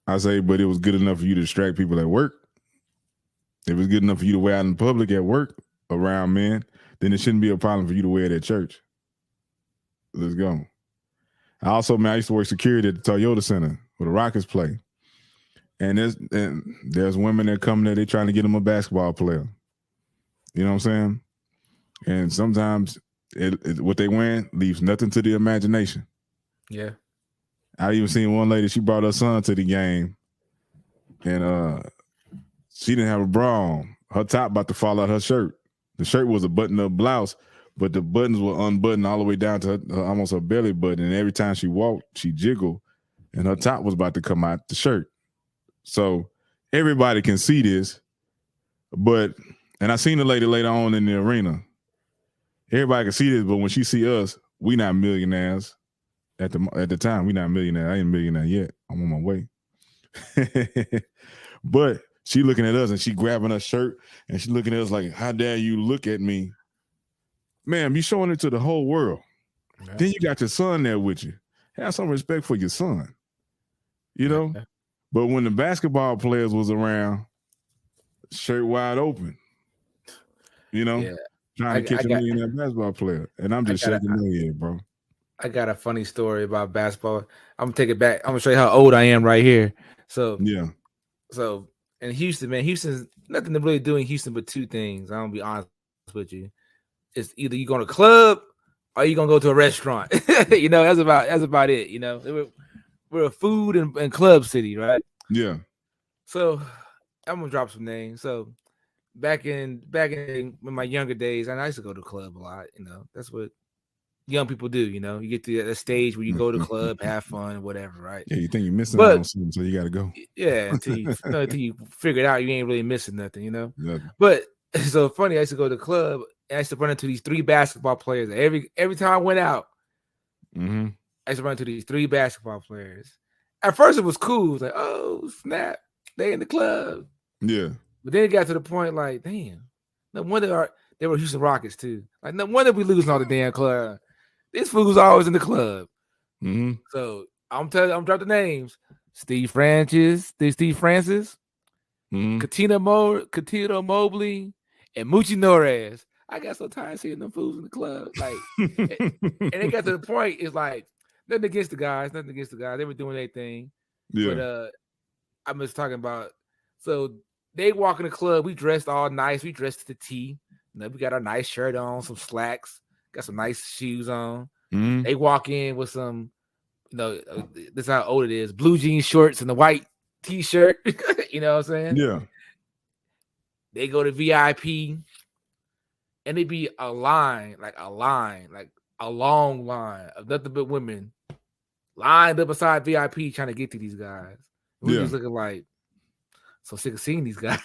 I say, but it was good enough for you to distract people at work. If it's good enough for you to wear out in public at work around men, then it shouldn't be a problem for you to wear it at church. Let's go. I used to work security at the Toyota Center where the Rockets play. And there's women that come there, they trying to get them a basketball player. You know what I'm saying? And sometimes what they wearing leaves nothing to the imagination. Yeah. I even seen one lady, she brought her son to the game and she didn't have a bra on. Her top about to fall out her shirt. The shirt was a button-up blouse, but the buttons were unbuttoned all the way down to almost her belly button. And every time she walked, she jiggled, and her top was about to come out the shirt. So everybody can see this, and I seen the lady later on in the arena. Everybody can see this, but when she see us, we not millionaires. At the time, we not millionaires. I ain't a millionaire yet. I'm on my way. But she looking at us and she grabbing her shirt and she looking at us like, "How dare you look at me? Ma'am, you showing it to the whole world. Yeah. Then you got your son there with you. Have some respect for your son. You know?" Yeah. But when the basketball players was around, shirt wide open, trying to catch a millionaire basketball player. And I'm just shaking my head, bro. I got a funny story about basketball. I'm gonna take it back. I'm gonna show you how old I am right here. So in Houston, man, Houston's nothing to really do in Houston but two things. I'm gonna be honest with you. It's either you go to a club or you gonna go to a restaurant. That's about it. We're a food and club city, right? Yeah. So I'm gonna drop some names. So back in my younger days, and I used to go to the club a lot. That's what young people do. You get to that stage where you go to the club, have fun, whatever, right? Yeah, you think you're missing out on something, so you got to go. Yeah, until you figure it out, you ain't really missing nothing, Nothing. But so funny, I used to go to the club, and I used to run into these three basketball players every time I went out. Mm-hmm. I used to run into these three basketball players. At first, it was cool. It was like, oh snap, they in the club. Yeah. But then it got to the point like, damn, no wonder they were Houston Rockets too. Like, no wonder we losing all the damn club. This fool's always in the club. Mm-hmm. So I'm dropping the names: Steve Francis, mm-hmm. Katino Mobley, and Moochie Norez. I got so tired of seeing them fools in the club. Like, and it got to the point. It's like nothing against the guys. They were doing their thing. Yeah. But I'm just talking about. So they walk in the club. We dressed all nice. We dressed to the T. We got our nice shirt on, some slacks. Got some nice shoes on. Mm-hmm. They walk in with some, this is how old it is, blue jean shorts and the white t-shirt. You know what I'm saying? Yeah. They go to VIP and it be a long line of nothing but women lined up beside VIP trying to get to these guys. We just looking like so sick of seeing these guys.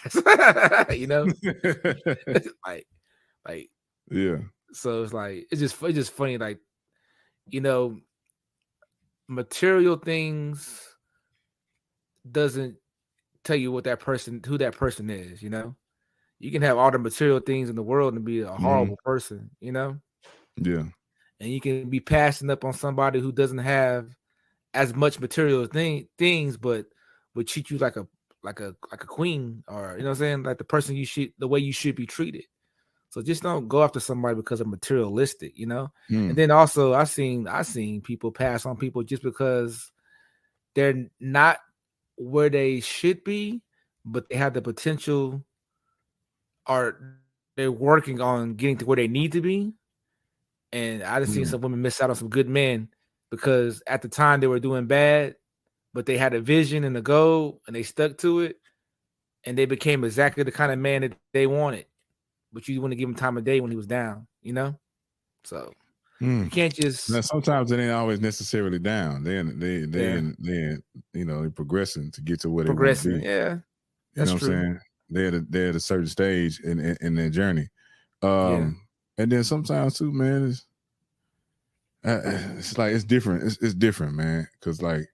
like yeah. So it's like it's just funny, like material things doesn't tell you who that person is. You can have all the material things in the world and be a horrible person. Yeah. And you can be passing up on somebody who doesn't have as much material things, but would treat you like a queen, or what I'm saying, like the way you should be treated. So just don't go after somebody because of materialistic, And then also I seen people pass on people just because they're not where they should be, but they have the potential, or they're working on getting to where they need to be. And I just seen some women miss out on some good men because at the time they were doing bad, but they had a vision and a goal and they stuck to it. And they became exactly the kind of man that they wanted. But you want to give him time of day when he was down, you know? So you can't just. Now, sometimes it ain't always necessarily down. They progressing to get to where they want to be. Yeah, that's true. What I'm saying? They're at a certain stage in their journey. And then sometimes too, man, it's like it's different. It's different, man. Because like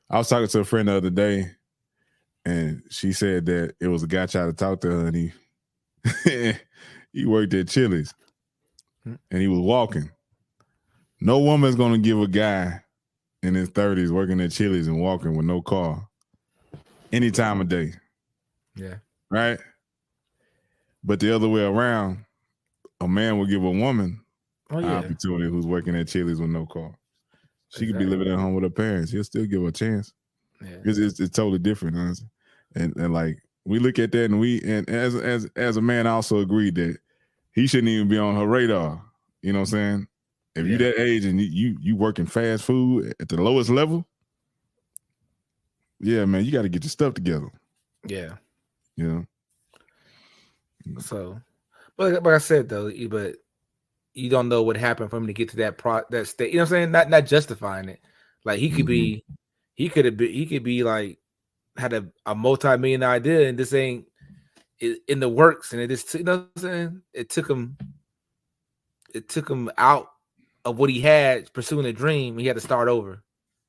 I was talking to a friend the other day, and she said that it was a guy trying to talk to her, and he worked at Chili's, and he was walking. No woman's gonna give a guy in his 30s working at Chili's and walking with no car any time of day. Yeah. Right? But the other way around, a man will give a woman an opportunity who's working at Chili's with no car. She could be living at home with her parents. He'll still give her a chance. Yeah. It's totally different, honestly. And like we look at that, and as a man, I also agreed that he shouldn't even be on her radar. You know what I'm saying? If you that age and you working fast food at the lowest level, yeah, man, you got to get your stuff together. Yeah. You know? So, but like I said though, but you don't know what happened for him to get to that state. You know what I'm saying? Not justifying it. Like he could be, he could be like had a multi-million idea, and this ain't in the works, and it just, you know what I'm saying? It took him out of what he had pursuing a dream. He had to start over.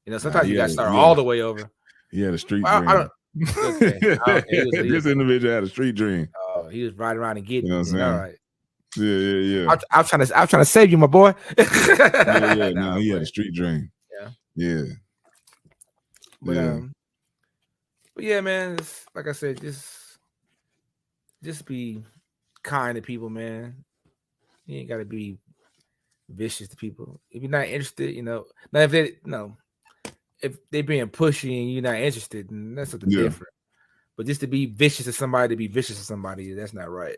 You know, sometimes you got to start all the way over. He had a street dream. This individual had a street dream. Oh, he was riding around and getting. You know what I'm saying? All right. Yeah. I'm trying to save you, my boy. No, he had a street dream. Yeah. But yeah, man. It's, like I said, just be kind to people, man. You ain't got to be vicious to people. If you're not interested, you know. Now if they're being pushy and you're not interested, then that's something different. But just to be vicious to somebody, that's not right.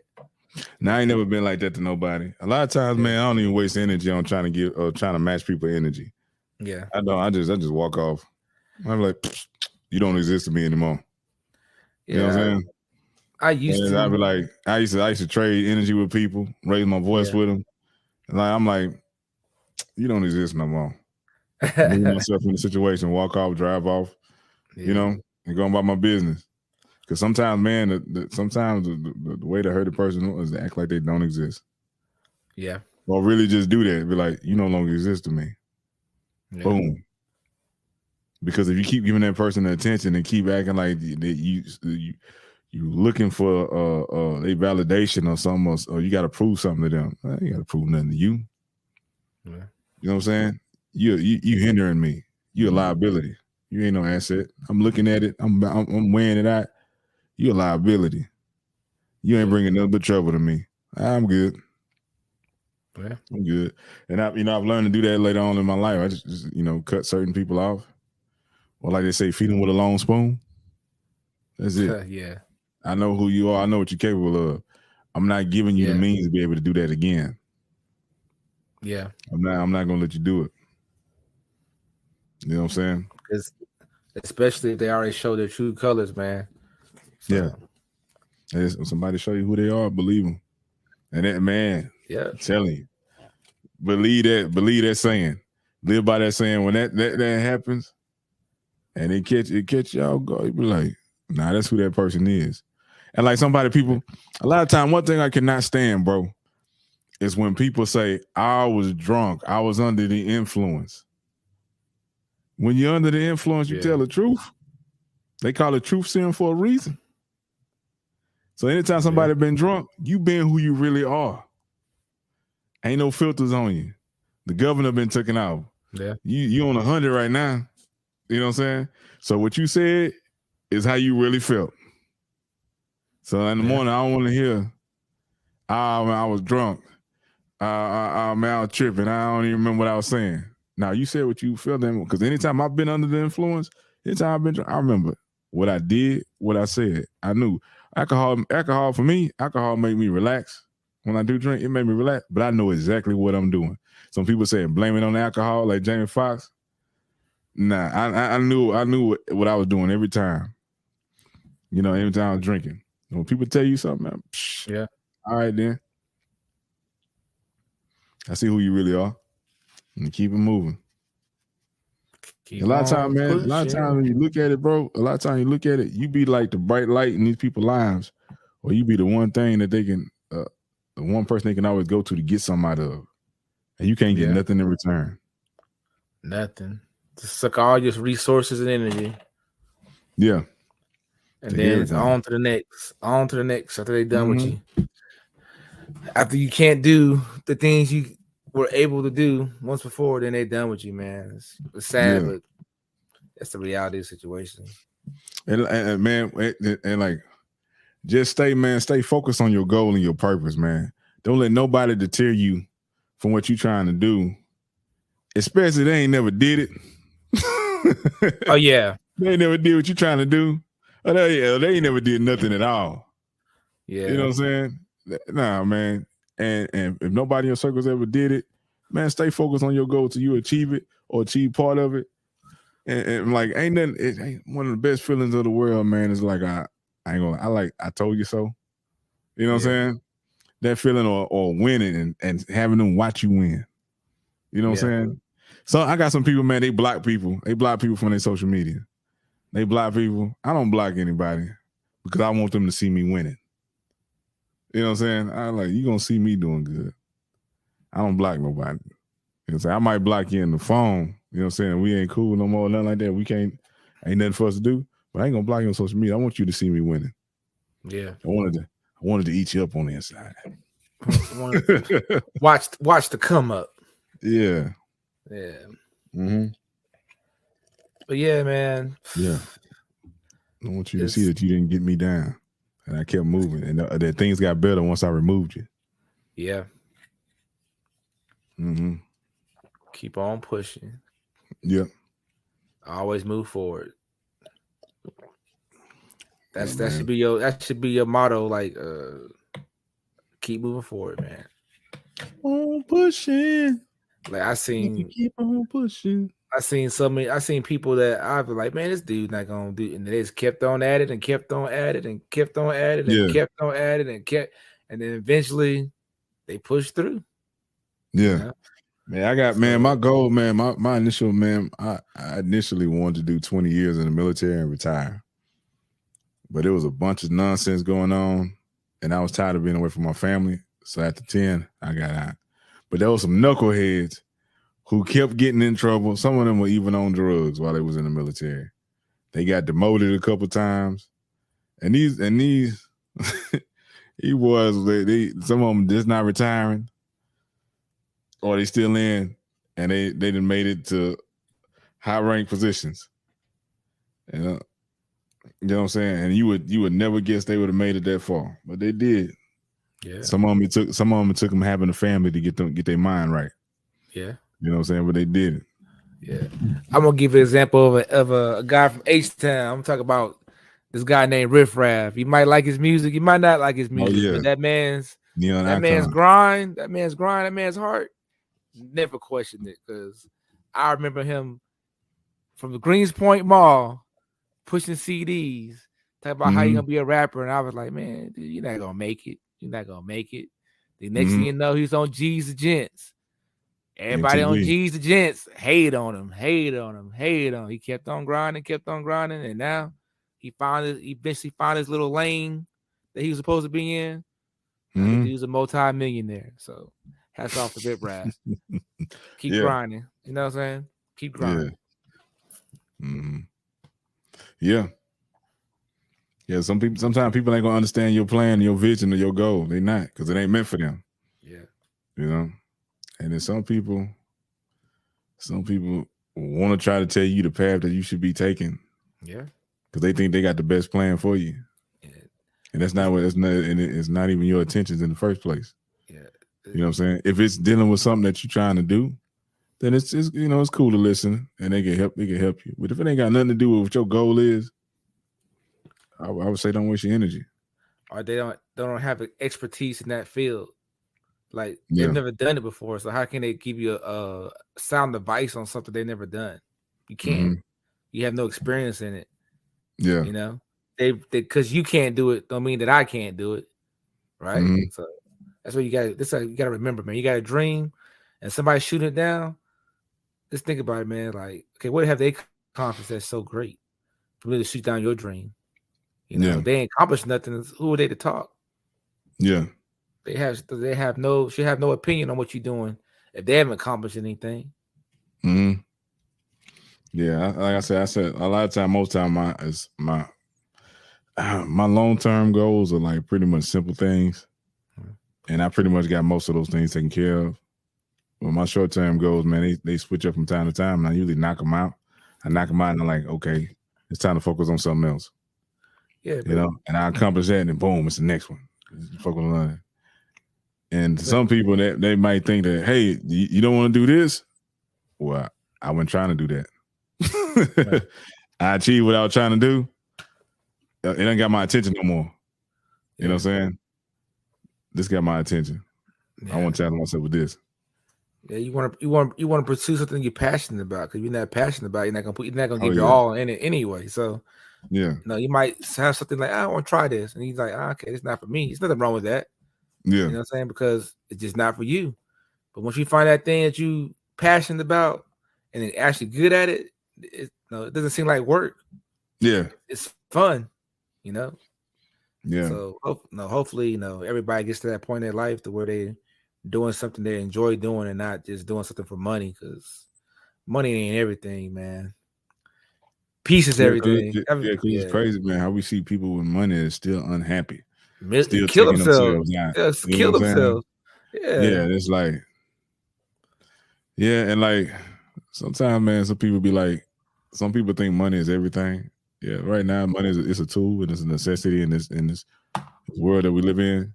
Now I ain't never been like that to nobody. A lot of times, man, I don't even waste energy on trying to match people's energy. Yeah, I don't. I just walk off. I'm like, you don't exist to me anymore. You know what I'm saying? I'd be like, I used to trade energy with people, raise my voice with them. And I'm like, you don't exist no more. Put myself in the situation, walk off, drive off, you know, and go about my business. Because sometimes, man, sometimes the way to hurt a person is to act like they don't exist. Yeah. Or really just do that. Be like, you no longer exist to me. Yeah. Boom. Because if you keep giving that person the attention and keep acting like you looking for a validation or something, or you got to prove something to them. You got to prove nothing to you. Yeah. You know what I'm saying? You hindering me. You a liability. You ain't no asset. I'm looking at it. I'm weighing it out. You a liability. You ain't bringing nothing but trouble to me. I'm good. Yeah, I'm good. And I've learned to do that later on in my life. I just cut certain people off. Or like they say, feed them with a long spoon. That's it. Yeah. I know who you are. I know what you're capable of. I'm not giving you the means to be able to do that again. Yeah. I'm not gonna let you do it. You know what I'm saying? Because especially if they already show their true colors, man. So. Yeah. And somebody show you who they are, believe them. And that, man, I'm telling you, believe that saying. Live by that saying. When that happens, and it catch y'all go, you be like, nah, that's who that person is. And like a lot of time, one thing I cannot stand, bro, is when people say, I was drunk, I was under the influence. When you're under the influence, you tell the truth. They call it truth serum for a reason. So anytime somebody been drunk, you been who you really are. Ain't no filters on you. The governor been taken out. Yeah. You on 100 right now. You know what I'm saying? So what you said is how you really felt. So in the morning, I don't want to hear, I was drunk. Man, I was tripping. I don't even remember what I was saying. Now, you said what you felt, because anytime I've been under the influence, anytime I've been drunk, I remember what I did, what I said. I knew. Alcohol for me, alcohol make me relax. when I do drink, it made me relax. But I know exactly what I'm doing. Some people say blame it on alcohol, like Jamie Foxx. Nah, I knew what I was doing every time. Every time I was drinking. When people tell you something, man, yeah. All right, then. I see who you really are. And keep it moving. A lot of times, man, a lot of times when you look at it, bro, you be like the bright light in these people's lives, or you be the one thing that they can, the one person they can always go to get something out of. And you can't get nothing in return. Nothing. Just suck all your resources and energy. Yeah. And then it's on to the next. On to the next after they're done with you. After you can't do the things you were able to do once before, then they're done with you, man. It's sad, but that's the reality of the situation. And man, and like, just stay focused on your goal and your purpose, man. Don't let nobody deter you from what you're trying to do, especially they ain't never did it. Oh, yeah. They ain't never did what you're trying to do. Oh, they ain't never did nothing at all. Yeah. You know what I'm saying? Nah, man. And if nobody in your circles ever did it, man, stay focused on your goal till you achieve it or achieve part of it. And like, ain't one of the best feelings of the world, man, is like, I told you so. You know what I'm saying? That feeling or winning and having them watch you win. You know what I'm saying? So I got some people, man, they block people. They block people from their social media. They block people. I don't block anybody because I want them to see me winning. You know what I'm saying? I like, you gonna see me doing good. I don't block nobody. You know what I'm saying? I might block you in the phone. You know what I'm saying? We ain't cool no more, nothing like that. Ain't nothing for us to do. But I ain't gonna block you on social media. I want you to see me winning. Yeah. I wanted to eat you up on the inside. Watch the come up. Yeah. Yeah. Mm-hmm. But yeah, man. Yeah. I want you to see that you didn't get me down. And I kept moving. And that things got better once I removed you. Yeah. Mm-hmm. Keep on pushing. Yep. Always move forward. That should be your motto. Like, keep moving forward, man. Keep on pushing. Like keep on pushing. I seen people that I've been like, man, this dude's not gonna do, and they just kept on at it and kept on at it and kept on at it and kept on at it and then eventually they pushed through. Yeah. You know? Man, I got my goal, man. My initial, man, I initially wanted to do 20 years in the military and retire. But there was a bunch of nonsense going on, and I was tired of being away from my family. So after 10, I got out. But there was some knuckleheads who kept getting in trouble. Some of them were even on drugs while they was in the military. They got demoted a couple times. And these he was some of them just not retiring, or they still in, and they done made it to high rank positions. And you know what I'm saying? And you would never guess they would have made it that far, but they did. Yeah. Some of them it took them having a family to get their mind right. Yeah. You know what I'm saying? But they did it. Yeah. I'm gonna give you an example of a guy from H-Town. I'm talking about this guy named Riff Raff. You might like his music, you might not like his music. Oh, yeah. But that man's grind, that man's heart, never questioned it, because I remember him from the Greenspoint Mall pushing CDs, talking about how you gonna be a rapper, and I was like, man, dude, you're not gonna make it. You're not gonna make it. The next thing you know, he's on G's the Gents. Everybody on G's the Gents hate on him. He kept on grinding, and now he eventually found his little lane that he was supposed to be in. The dude's a multi-millionaire. So hats off to Rip Raff. Keep grinding. You know what I'm saying? Keep grinding. Yeah. Mm-hmm. Yeah. Yeah. Sometimes people ain't gonna understand your plan, your vision, or your goal. They not, because it ain't meant for them. Yeah. You know? And then some people want to try to tell you the path that you should be taking. Yeah. Because they think they got the best plan for you. Yeah. And that's not what it's not even your intentions in the first place. Yeah. You know what I'm saying? If it's dealing with something that you're trying to do, then it's it's cool to listen and they can help you. But if it ain't got nothing to do with what your goal is, I would say don't waste your energy. Or they don't have expertise in that field. Like they've never done it before, so how can they give you a sound advice on something they've never done? You can't. You have no experience in it. Yeah, you know, they because you can't do it don't mean that I can't do it, right? So that's what you got. This you got to remember, man. You got a dream, and somebody shooting it down. Just think about it, man. Like, okay, what have they accomplished that's so great for me to shoot down your dream? You know, they ain't accomplished nothing. Who are they to talk? Yeah. They should have no opinion on what you're doing if they haven't accomplished anything. Yeah, like I said a lot of time, most time my long-term goals are like pretty much simple things, and I pretty much got most of those things taken care of. But my short-term goals, man, they switch up from time to time, and I usually knock them out. And I'm like, okay, it's time to focus on something else. Yeah, you know, and I accomplish that, and then boom, it's the next one. Focus on that. And some people that they might think that, hey, you don't want to do this. Well, I wasn't trying to do that. I achieved what I was trying to do. It ain't got my attention no more. You know what I'm saying? This got my attention. I want to challenge myself with this. Yeah, you want to pursue something you're passionate about, because you're not passionate about it, you're not gonna give your all in it anyway. So you might have something like, I want to try this, and he's like, okay, it's not for me. There's nothing wrong with that. Yeah, you know what I'm saying, because it's just not for you. But once you find that thing that you passionate about and then actually good at it, it doesn't seem like work. Yeah, it's fun. You know. Yeah. So hopefully, everybody gets to that point in their life to where they doing something they enjoy doing and not just doing something for money, because money ain't everything, man. Peace is everything. It's crazy, man, how we see people with money is still unhappy. Still kill themselves. Kill themselves. Yeah, it's like, and like sometimes, man, some people think money is everything. Yeah, right now money is a tool and it's a necessity in this world that we live in.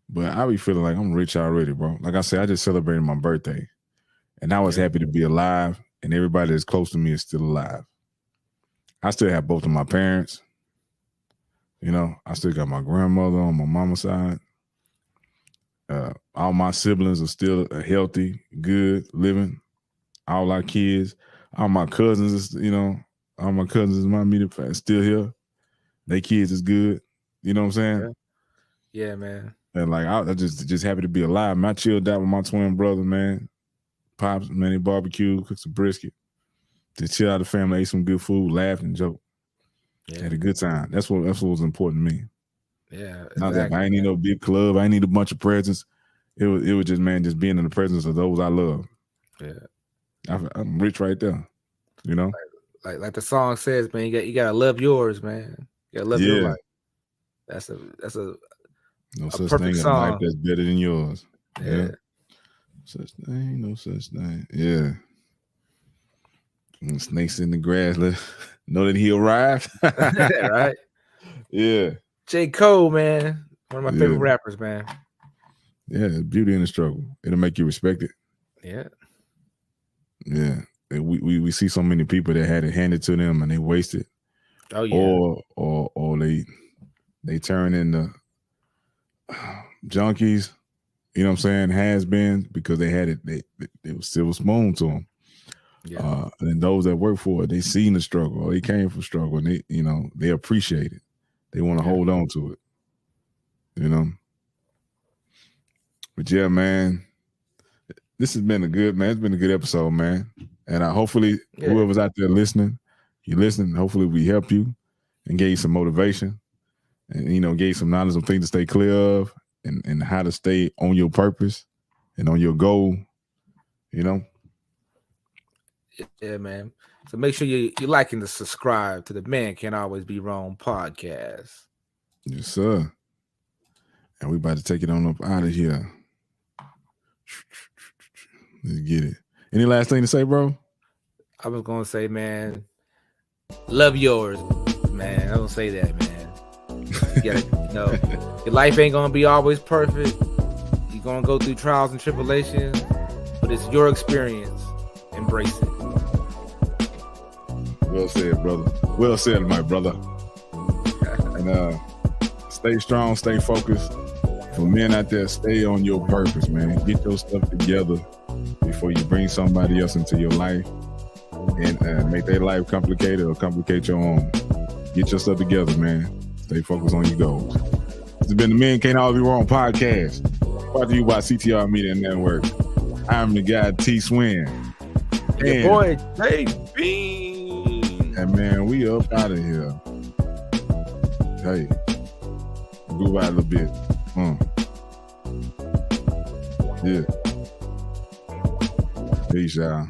But I be feeling like I'm rich already, bro. Like I said, I just celebrated my birthday, and I was happy to be alive, and everybody that's close to me is still alive. I still have both of my parents. You know, I still got my grandmother on my mama's side. All my siblings are still healthy, good, living. All our kids, all my cousins, all my cousins in my immediate family still here. They kids is good. You know what I'm saying? Yeah, man. And like I just happy to be alive. Man, I chilled out with my twin brother, man. Pops, man, he barbecue, cooked some brisket. Just chill out the family, ate some good food, laughed and joked. Yeah. Had a good time. That's what was important to me. Yeah. Not that I ain't need no big club. I ain't need a bunch of presents. It was just, man, just being in the presence of those I love. Yeah. I'm rich right there. You know? Like the song says, man, you gotta love yours, man. You gotta love your life. That's a no such thing in life that's better than yours. Yeah. No such thing. Yeah. And snakes in the grass. Know that he arrived. Right? Yeah. J. Cole, man. One of my favorite rappers, man. Yeah, beauty in the struggle. It'll make you respect it. Yeah. Yeah. We see so many people that had it handed to them and they waste it. Oh yeah. Or they turn into junkies, you know what I'm saying, has-beens, because they had it, they was silver spoon to them. Yeah. And those that work for it, they seen the struggle, or they came from struggle, and they appreciate it. They want to hold on to it, you know. But yeah, man, this has been it's been a good episode, man. And hopefully whoever's out there listening, hopefully we help you and gave you some motivation and, gave you some knowledge of things to stay clear of and how to stay on your purpose and on your goal, you know? Yeah, man. So make sure you're liking to subscribe to the Man Can't Always Be Wrong podcast. Yes, sir. And we about to take it on up out of here. Let's get it. Any last thing to say, bro? I was going to say, man, love yours, man. I don't say that, man. You gotta, your life ain't going to be always perfect. You're going to go through trials and tribulations, but it's your experience. Embrace it. Well said, brother. Well said, my brother. And stay strong, stay focused. for men out there, stay on your purpose, man. Get your stuff together before you bring somebody else into your life and make their life complicated or complicate your own. Get your stuff together, man. Stay focused on your goals. This has been the Men Can't All Be Wrong podcast, brought to you by CTR Media Network. I'm the guy, T Swin. Your boy, JB. And man, we up out of here. Hey, move out a little bit. Yeah. Peace, y'all.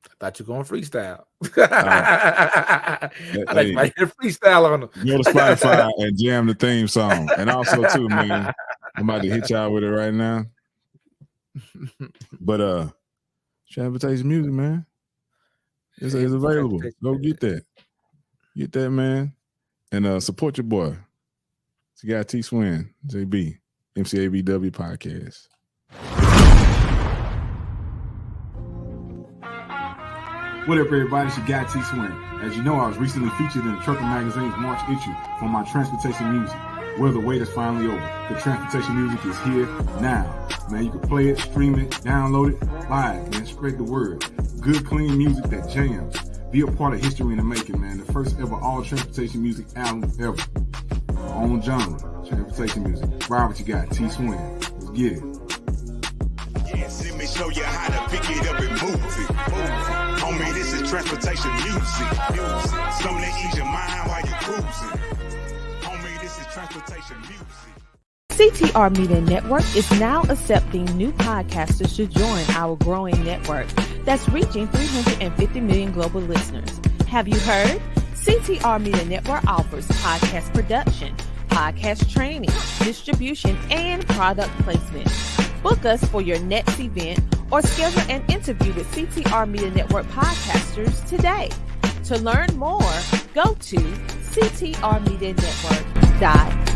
I thought you were going freestyle. I like my freestyle on them. Go to Spotify and jam the theme song. And also, too, man, I'm about to hit y'all with it right now. But transportation music, man. It's available. Go get that. Get that, man. And support your boy. It's the guy T Swin, JB, MCABW podcast. What up, everybody? It's your guy T Swin. As you know, I was recently featured in the Trucker Magazine's March issue for my transportation music. Well, the wait is finally over. The transportation music is here now. Man, you can play it, stream it, download it, buy it, man. Spread the word. Good, clean music that jams. Be a part of history in the making, man. The first ever all transportation music album ever. Our own genre, transportation music. Ride what you got, T Swin. Let's get it. Yes, let me show you how to pick it up and move it. Homie, this is transportation music. Something to ease your mind while you're cruising. Homie, this is transportation music. CTR Media Network is now accepting new podcasters to join our growing network that's reaching 350 million global listeners. Have you heard? CTR Media Network offers podcast production, podcast training, distribution, and product placement. Book us for your next event or schedule an interview with CTR Media Network podcasters today. To learn more, go to ctrmedianetwork.com.